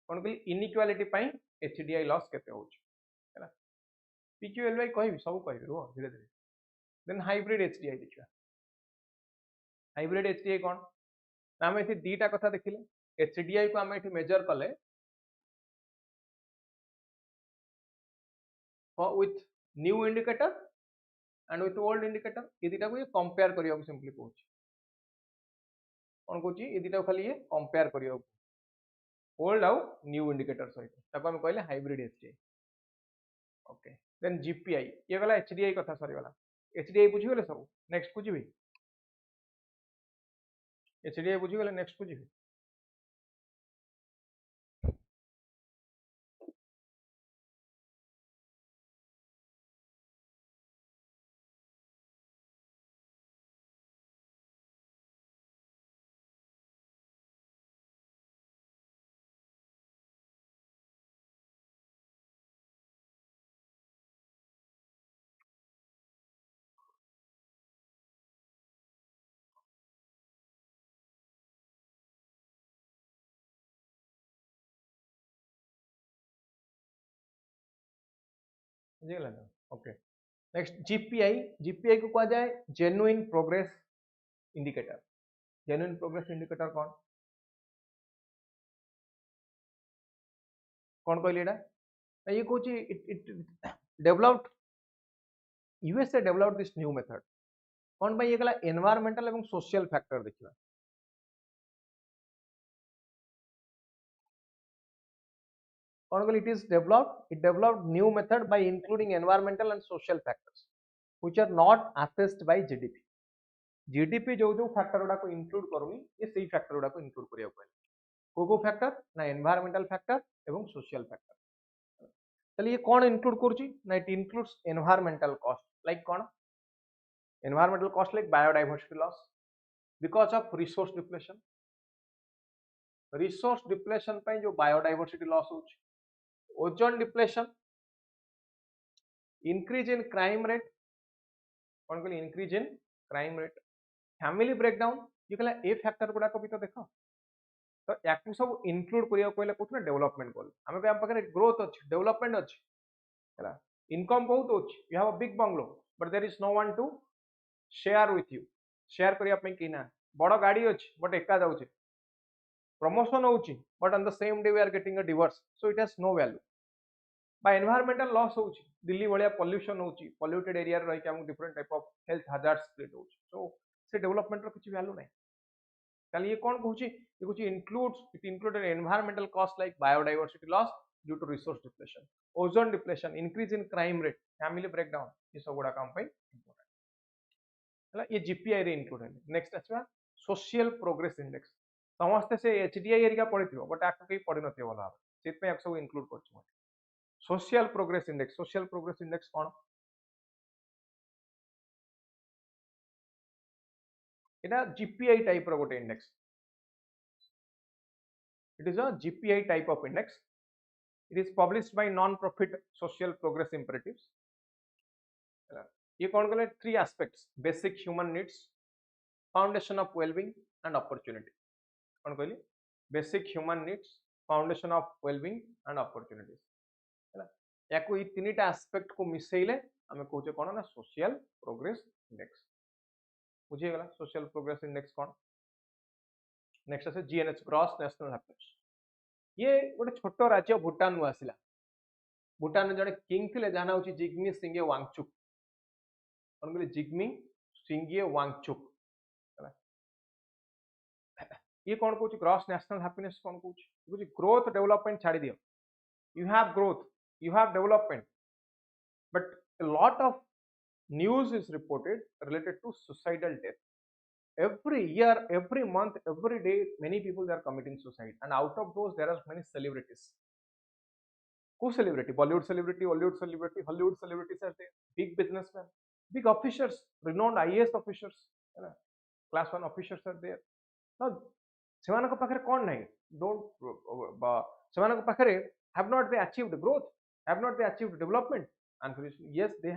कोन कहली इनइक्वालिटी पाई एचडीआई लॉस केते होची हैला पीक्यूएलवाई कहबी सब कहबी रो धीरे धीरे देन हाइब्रिड एचडीआई देखिबा हाइब्रिड एचडीआई कोन आम ये दीटा कथा देखिले एचडीआई को आम ये मेजर कले with new indicator and with old indicator ये दीटा को ये कंपेयर करिया को सिंपली कहूँ कौन कहूँ ये दीटा को खाली ये कंपेयर करिया ओल्ड आउ न्यू इंडिकेटर सहित ताको हम कहले hybrid HDI okay then GPI ये गला एचडीआई कथा सरी गला एचडीआई बुझी गले सब नेक्स्ट बुझिबे एचडीआई बुझी गले नेक्स्ट बुझिबे बुझी गला ना ओके नेक्स्ट जीपीआई जीपीआई को कहा जाए genuine progress indicator genuine progress indicator कौन कहली एटा ये कहूँ it developed USA developed this new method कौन भाई ये गला एनवायरमेंटल एवं सोशल फैक्टर देखिबा कौन कहली it developed new method by including environmental and social factors which are not assessed by GDP GDP जो जो फैक्टर गुडा को इंक्लूड करूनी ये सही फैक्टर गुडा को इंक्लूड करिया कहले को फैक्टर ना एनवायरमेंटल फैक्टर एवं सोशल फैक्टर चलिए ये कौन इंक्लूड करूची ना it includes environmental cost like कौन environmental cost like biodiversity loss because of resource depletion पे जो बायोडायवर्सिटी लॉस होची ozone depletion increase in crime rate कौन कहली increase in crime rate family breakdown ये कहला ए फैक्टर गुडा को भी तो देखो तो याकू सब इंक्लूड करिया कहले कोथना डेवलपमेंट गोल हमें पे हम पाखरे ग्रोथ अछि डेवलपमेंट अछि हैला इनकम बहुत अछि you have a big bungalow but there is no one to share with you share करिया पे कि ना बड़ गाड़ी अछि बट एका जाउछि प्रमोशन होउछि but on the same day we are getting a divorce so it has no value बा एनवायरमेंटल लॉस होउछि दिल्ली भलिया पॉल्यूशन होउछि पॉल्यूटेड एरिया रे रहि के हम different type of health hazards create होउछि सो से डेवलपमेंट रो किछि वैल्यू नै ताली ये कौन कहूँ ये कहूँ it include an environmental cost like biodiversity loss due to resource depletion ozone depletion increase in crime rate family breakdown ये सब गुडा काम पे इंपोर्टेंट हैला ये जीपीआई रे इंक्लूड है नेक्स्ट आछवा सोशल प्रोग्रेस इंडेक्स समस्त से एचडीआई एरिका पढिथिबो बट आक कई पढि नथिबो भला सेत पे सब इंक्लूड करछु सोशल प्रोग्रेस इंडेक्स कौन एटा जीपीआई टाइप रो गोटे index it is a GPI type of index it is published by non-profit social progress imperatives ये कौन कहले three aspects basic human needs foundation of wellbeing and opportunity कौन कहली basic human needs foundation of wellbeing and opportunities हैला याको ई तीनटा aspect को मिसेइले हमें कहूचे कोन ना सोशल प्रोग्रेस इंडेक्स बुझे गला सोशल प्रोग्रेस इंडेक्स कौन नेक्स्ट আছে जीएनएच ग्रॉस नेशनल हैप्पीनेस ये गोटे छोट राज्य भूटान नु आसिला भूटान जड़े किंग थिले जाना होची जिग्मी सिंगे वांगचुक कौन कहले जिग्मी सिंगे वांगचुक ये कौन कहूँ ग्रॉस नेशनल हैप्पीनेस कौन कहूँ ग्रोथ डेवलपमेंट छाड़ी दियो you have growth you have development but a lot of news is reported related to suicidal death every year every month every day many people are committing suicide and out of those there are many celebrities who celebrity bollywood celebrity hollywood celebrities are there big businessmen big officers renowned IAS officers class 1 officers are there now semanako pakhare kon nahi don't semanako pakhare have not they achieved growth have not they achieved development answer is yes they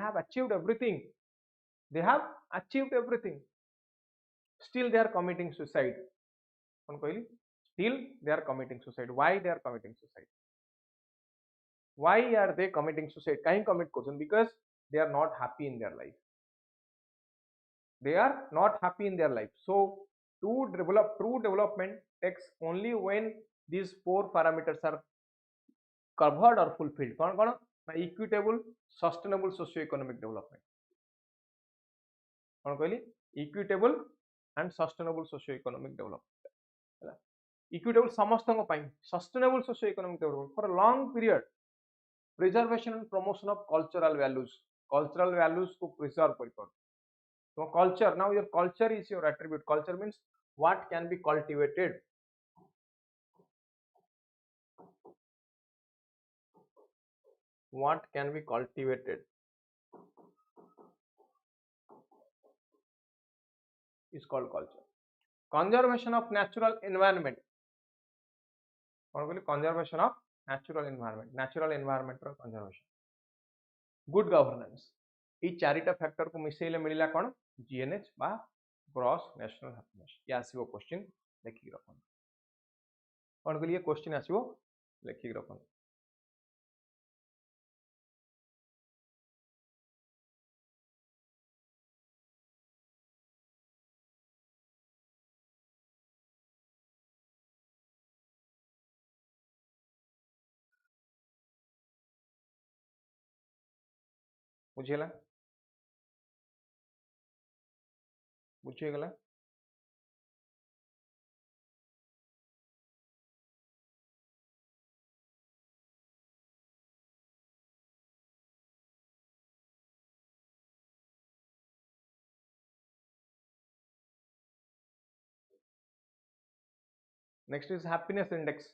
have achieved everything still they are committing suicide. कौन कहली? Still they are committing suicide. Why they are committing suicide? Why are they committing suicide? Kahin commit करछन? Because they are not happy in their life. They are not happy in their life. So to develop true development takes only when these four parameters are covered or fulfilled. कौन कौन? Equitable, sustainable socio-economic development. कौन कहली? Equitable and sustainable socio-economic development. Equitable समस्तों ପାଇଁ, sustainable socio-economic development for a long period, preservation and promotion of cultural values को preserve करिपर. So culture, now your culture is your attribute. Culture means what can be cultivated. What can be cultivated is called culture. Conservation of natural environment. Conservation of natural environment. Natural environmental conservation. Good governance. ये चारिटा factor को मिसेले मिलला कौन? GNH बा gross national happiness. ये आसीबो question देखि रखन. कौन के लिए क्वेश्चन आसीबो लेखि रखन. बुझेला? बुझेगला? Next is happiness index.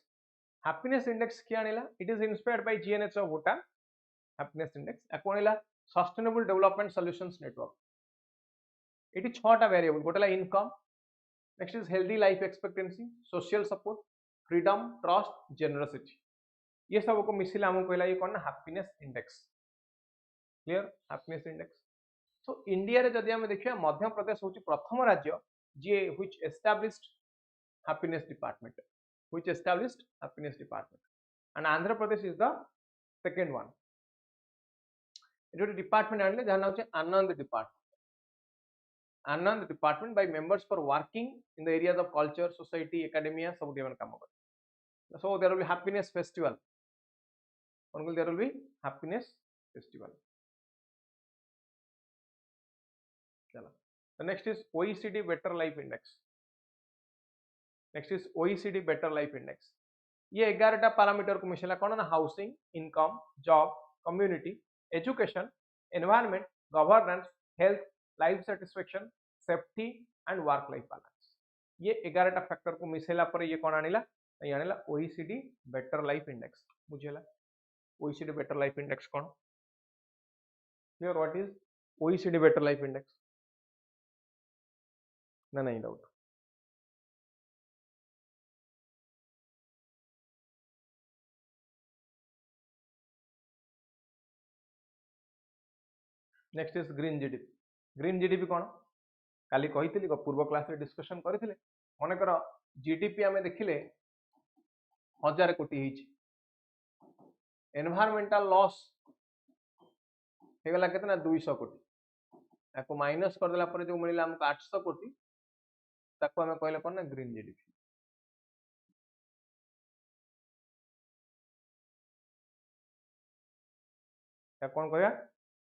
Happiness index क्या आनेला? It is inspired by GNH of Bhutan. Happiness index. ako आनेला sustainable development solutions network. It is 6टा variable. गोटेला income. Next is healthy life expectancy, social support, freedom, trust, generosity. ये सब को मिसिला हमको कहला ये कौन ना happiness index. Clear? Happiness index. So India रे जदि हम देखिया मध्य प्रदेश होची प्रथम राज्य जे which established happiness department. Which established happiness department. And Andhra Pradesh is the second one. It is a department आनले जहाँ नाम छे Anand department. Anand department by members for working in the areas of culture, society, academia, सब देवन काम करे. So there will be happiness festival. There will be happiness festival. The next is OECD Better Life Index. Next is OECD Better Life Index. ये 11टा parameter को मिशेला कौन ना housing, income, job, community, education, environment, governance, health, life satisfaction, safety and work life balance. ये 11टा factor को मिशेला पर ये कौन आनिला? ये आनिला OECD बेटर लाइफ इंडेक्स. बुझेला? OECD बेटर लाइफ इंडेक्स कौन? Here what is OECD better life index? ना नहीं doubt. Next is green GDP. Green GDP कौन? काली कही पूर्व क्लास रे डिस्कशन करथिले. मनकर जीडीपी आमे देखिले 1000 कोटी हिची. एनवायरमेंटल लॉस हेगला केतना 200 कोटी. याको माइनस कर देला पर जो मिलिला हमको 800 कोटी ताको हमें कहले कोन ना ग्रीन जीडीपी. या कोन कहया?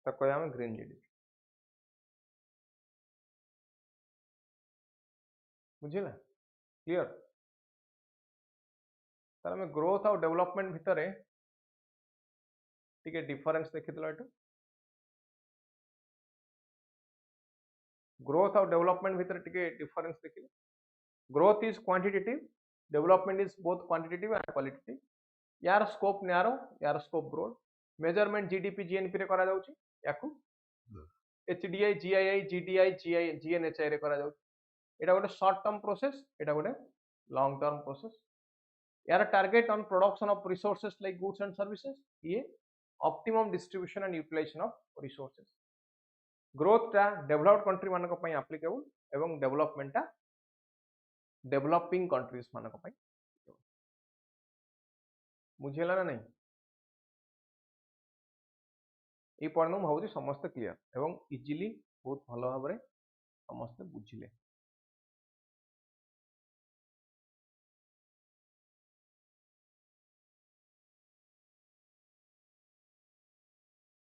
ताको कहया हम ग्रीन जीडीपी. बुझिला? क्लियर? तार में ग्रोथ और डेवलपमेंट भितरे ठीक है डिफरेंस देखितलो एटो. ग्रोथ और डेवलपमेंट भितर टिके डिफरेंस देखिले. Growth is quantitative, development is both quantitative and qualitative. यार स्कोप नैरो, यार scope broad. Measurement GDP GNP रे करा जाउची. याकू एचडीआई, जीआईआई, जीडीआई, जीएनएचआई रे करा जाउची. एटा गोटे शॉर्ट टर्म प्रोसेस, एटा गोटे लॉन्ग टर्म प्रोसेस. यार target on production of resources like goods and services. ये optimum distribution and utilisation of resources. Growth टा डेवलप्ड कंट्री मानक पई एप्लीकेबल एवं डेवलपमेंट टा डेवलपिंग कंट्रीज मानक पई बुझेला ना नहीं ये पॉइंट मैं भावुँ समस्त क्लियर एवं इजिली बहुत भल भाव में समस्ते बुझिले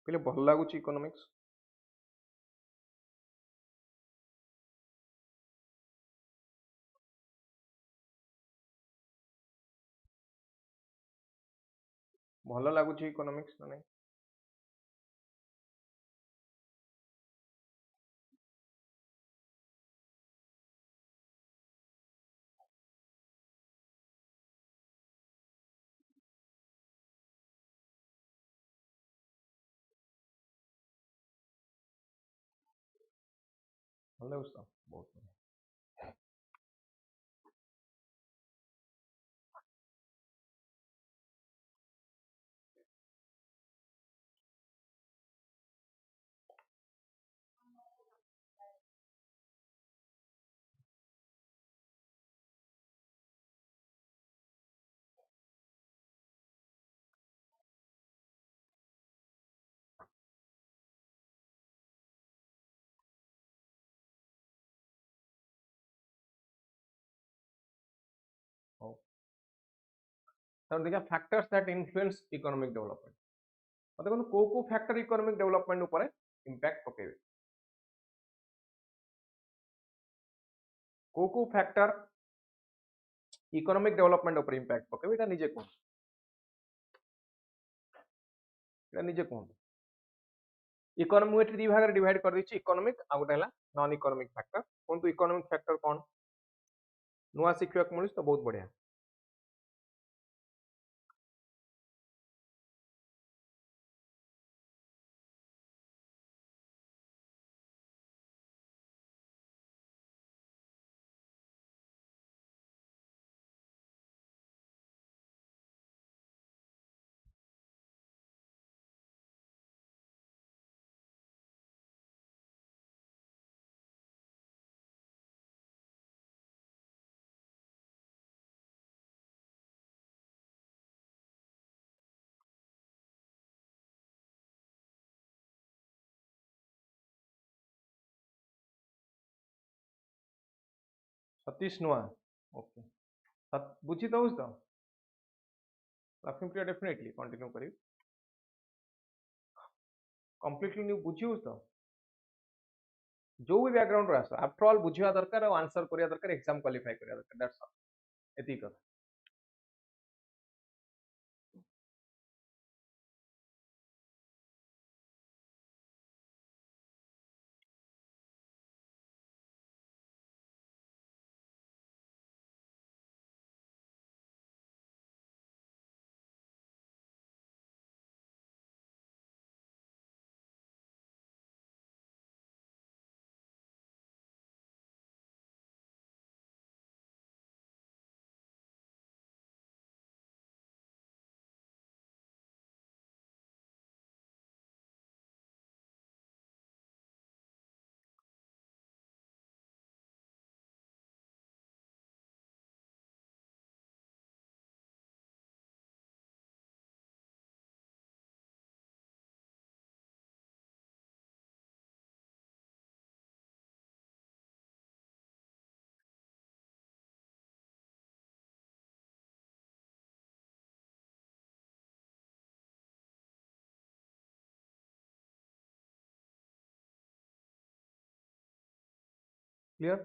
कहले भल लगुच इकोनॉमिक्स भल लगुच इकोनॉमिक्स ना नहीं भल लगुच तो बहुत हो तब देखा factors that influence economic development मतलब को फैक्टर इकोनॉमिक डेवलपमेंट ऊपर इंपैक्ट पकेबे को फैक्टर इकोनॉमिक डेवलपमेंट ऊपर इंपैक्ट पकेबे एटा निजे कोन एटा निजे कोन इकोनॉमी दी भाग में डिवाइड कर दी इकोनॉमिक आ गोटे नॉन इकोनॉमिक फैक्टर कोन इकोनॉमिक फैक्टर कौन नुआ शिखा मिलूँ तो बहुत बढ़िया सतीश नुआ ओके बुझी दौच तो लक्ष्मी प्रिया डेफिनेटली कंटिन्यू करी कंप्लीटली न्यू बुझी तो जो भी बैकग्राउंड रो आस आफ्टर ऑल बुझा दरकार और आंसर करिया दरकार एग्जाम क्वालिफाई करिया दरकार दैट्स ऑल एती कथा क्लियर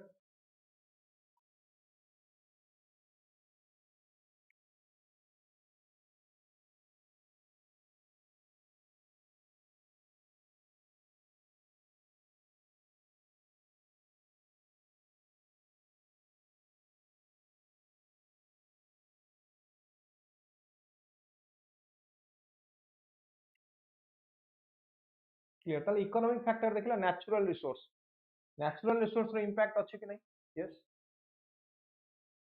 क्लियर ताले इकोनॉमिक फैक्टर देखला नेचुरल रिसोर्स रो इंपैक्ट अछि कि नहीं यस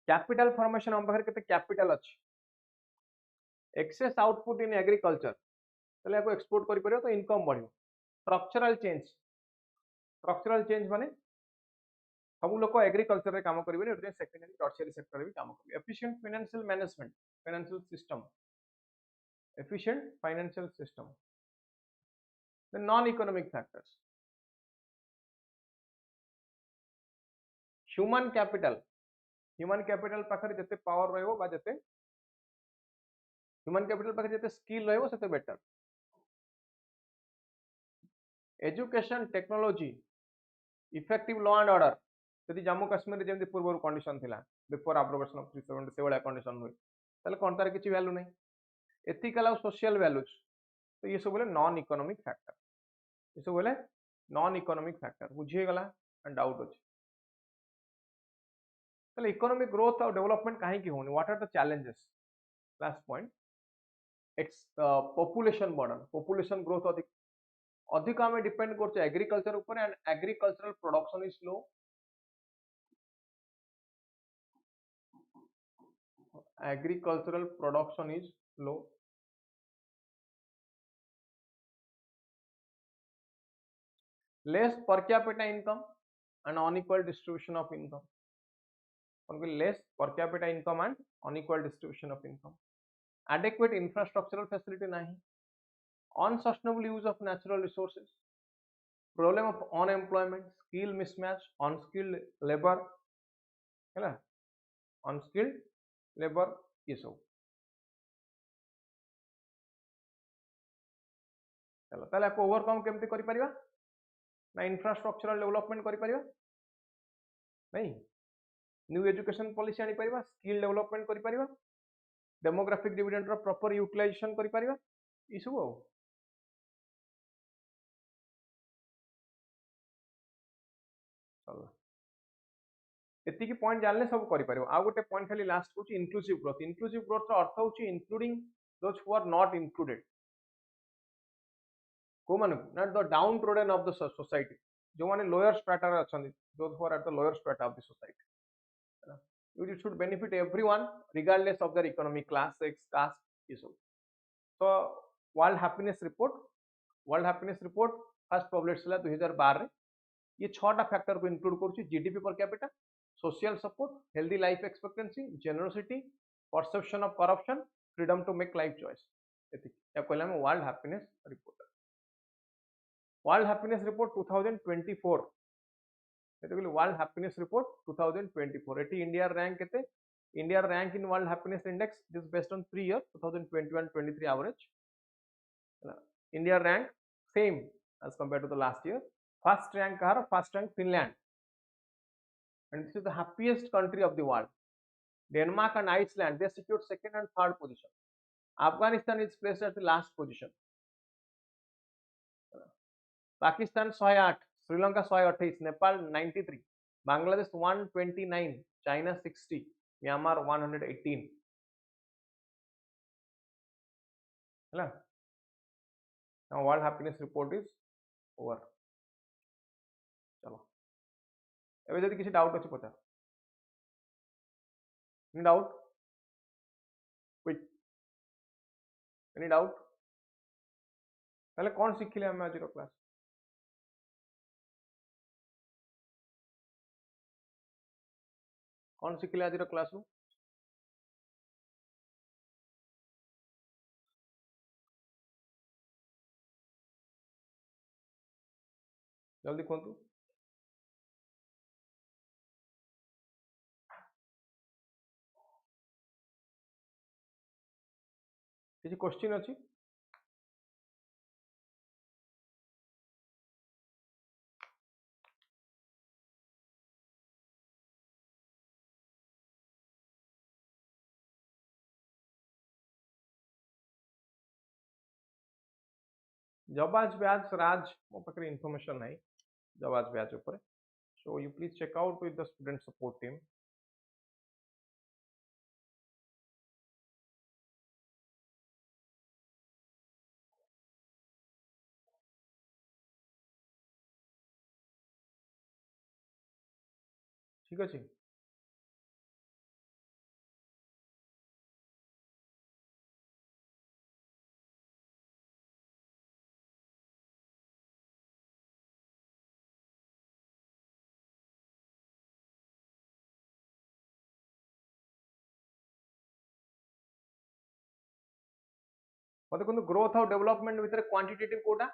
कैपिटल फॉर्मेशन हम पाखर केते कैपिटल अछि एक्सेस आउटपुट इन एग्रीकल्चर ताले को एक्सपोर्ट करि परियो तो इनकम बढ़ियो स्ट्रक्चरल चेंज स्ट्रक्चरल चेंज माने सब लोग एग्रीकल्चर रे काम करेंगे सेकेंडरी टर्शियरी सेक्टर रे भी काम करेंगे efficient financial management financial system efficient financial system the non economic factors human capital पाखरे जते पावर रहबो बा जते ह्यूमन कैपिटल पाखरे जते स्किल रहबो सेते better education technology effective law and order यदि जम्मू काश्मीर जेमती पूर्व कंडीशन थिला बिफोर एब्रोगेशन ऑफ 370 से वाला कंडीशन हुए ताले कोन तार किछि वैल्यू नै एथिकल और सोशल वैल्यूज तो ये सब बोले नॉन इकोनॉमिक फैक्टर ये सब बोले नॉन इकोनॉमिक फैक्टर बुझिए गला डाउट अछि ताले इकोनॉमिक ग्रोथ और डेवलपमेंट काहे की होनी what are the challenges last point it's population burden population growth अधिक अधिक आम डिपेंड कर एग्रीकल्चर ऊपर and agricultural production is low agricultural production is low less per capita income and unequal distribution of income less per capita income and unequal distribution of income adequate infrastructural facility nahi unsustainable use of natural resources problem of unemployment skill mismatch unskilled labor है unskilled labor ये सब चलो ताले आपको overcome केमती करि परिबा ना infrastructural development करि परिबा नहीं न्यू एजुकेशन पॉलिसी आनी परिबा स्किल डेवलपमेंट करि परिबा डेमोग्राफिक डिविडेंड रो प्रॉपर यूटिलाइजेशन करि परिबा ई सब हो चलो एति की पॉइंट जानले सब करि परिबा आ गोटे पॉइंट खाली लास्ट होची इंक्लूसिव ग्रोथ रो अर्थ होची including those who are not included को माने not the downtrodden of the society जो माने लोअर स्ट्रेटा रे अछन those who are at the lower strata of the society it should benefit everyone regardless of their economic class sex caste issue so world happiness report first publish हला 2012 रे ये छटा factor को include करूची GDP per capita social support healthy life expectancy generosity perception of corruption freedom to make life choice एतिक या कहला हम world happiness report world happiness report 2024 world happiness report 2024 एटी इंडिया रैंक केते India rank in world happiness index this based on 3 years 2021-23 average India rank same as compared to the last year first rank kahar first rank Finland and this is the happiest country of the world Denmark and Iceland they secured second and third position Afghanistan is placed at the last position Pakistan 108 Sri Lanka 128 Nepal 93 Bangladesh 129 China 60 Myanmar 118 ହେଲା now world happiness report is over चलो एबे जदि किसी doubt अछि पचार any doubt quick any doubt ताले कोन सिखिले हम आज रो क्लास कोन सिखिले आज रो क्लास नु जल्दी कोंतु किसी क्वेश्चन अछि जबाज ब्याज राज मो पाखरे इन्फॉर्मेशन नहीं जबाज ब्याज ऊपर so you please check out with the student support team ठीक अछि मत कहूँ ग्रोथ और डेवलपमेंट भितर क्वांटिटेटिव कोटा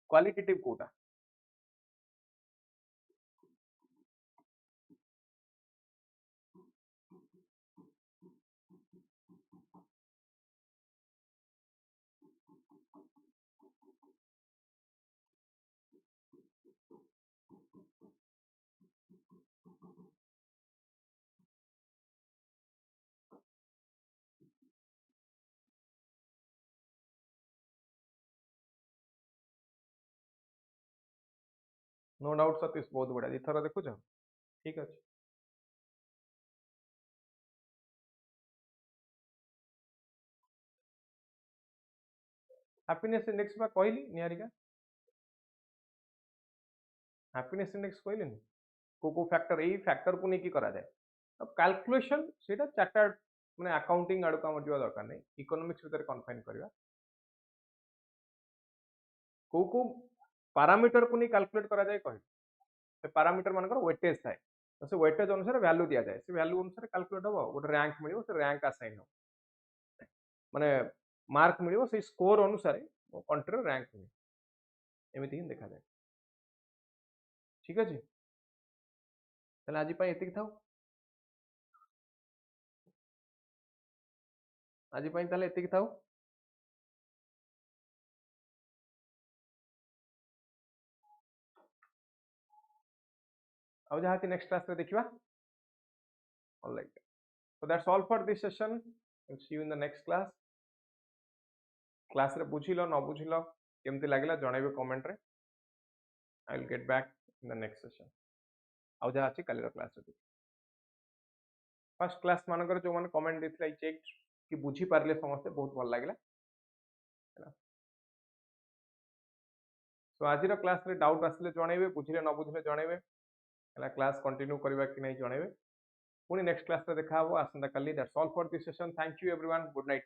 क्वालिटेटिव कोटा नो डाउट सतीश बहुत बढ़िया दिथर देखुच ठीक अच्छे हैप्पीनेस इंडेक्स में कहली निहारिका हैप्पीनेस इंडेक्स कहली को फैक्टर यही फैक्टर को लेकिन करा जाए अब कैलकुलेशन सेटा चार्टर्ड माने अकाउंटिंग आड़ को दिवा दरकार नहीं इकोनॉमिक्स भीतर कन्फाइन करवा को पैरामीटर को नहीं कैलकुलेट करा जाए कह से पैरामीटर मानकर वेटेज थाए तो से वेटेज अनुसार वैल्यू दिया जाए से वैल्यू अनुसार कैलकुलेट हो गोटे रैंक मिलियो से रैंक असाइन हो माने मार्क मिलियो से स्कोर अनुसार कंट्री रैंक मिले एमती ही देखा जाए ठीक अच्छे ताले आज एति थाउ आज ताले एति थाउ अब जहाँ नेक्स्ट क्लास रे देखिबा alright so that's all for this session we'll see you in the next class रे बुझिलो न बुझिलो केमती लागला जणाइबे कमेंट रे I will get back in the next session अब जहाँ अच्छी कल क्लास रे फर्स्ट क्लास मानकर जो मैंने कमेंट देथिला चेक कि बुझी पारले समस्ते बहुत भल लागला सो आज क्लास रे डाउट आसले जणाइबे बुझिले न बुझिले जणाइबे क्लास कंटिन्यू करबा कि नहीं जणाइबे पुणी नेक्स्ट क्लास रे देखा हबो आसंता काली that's all for this session thank you everyone good night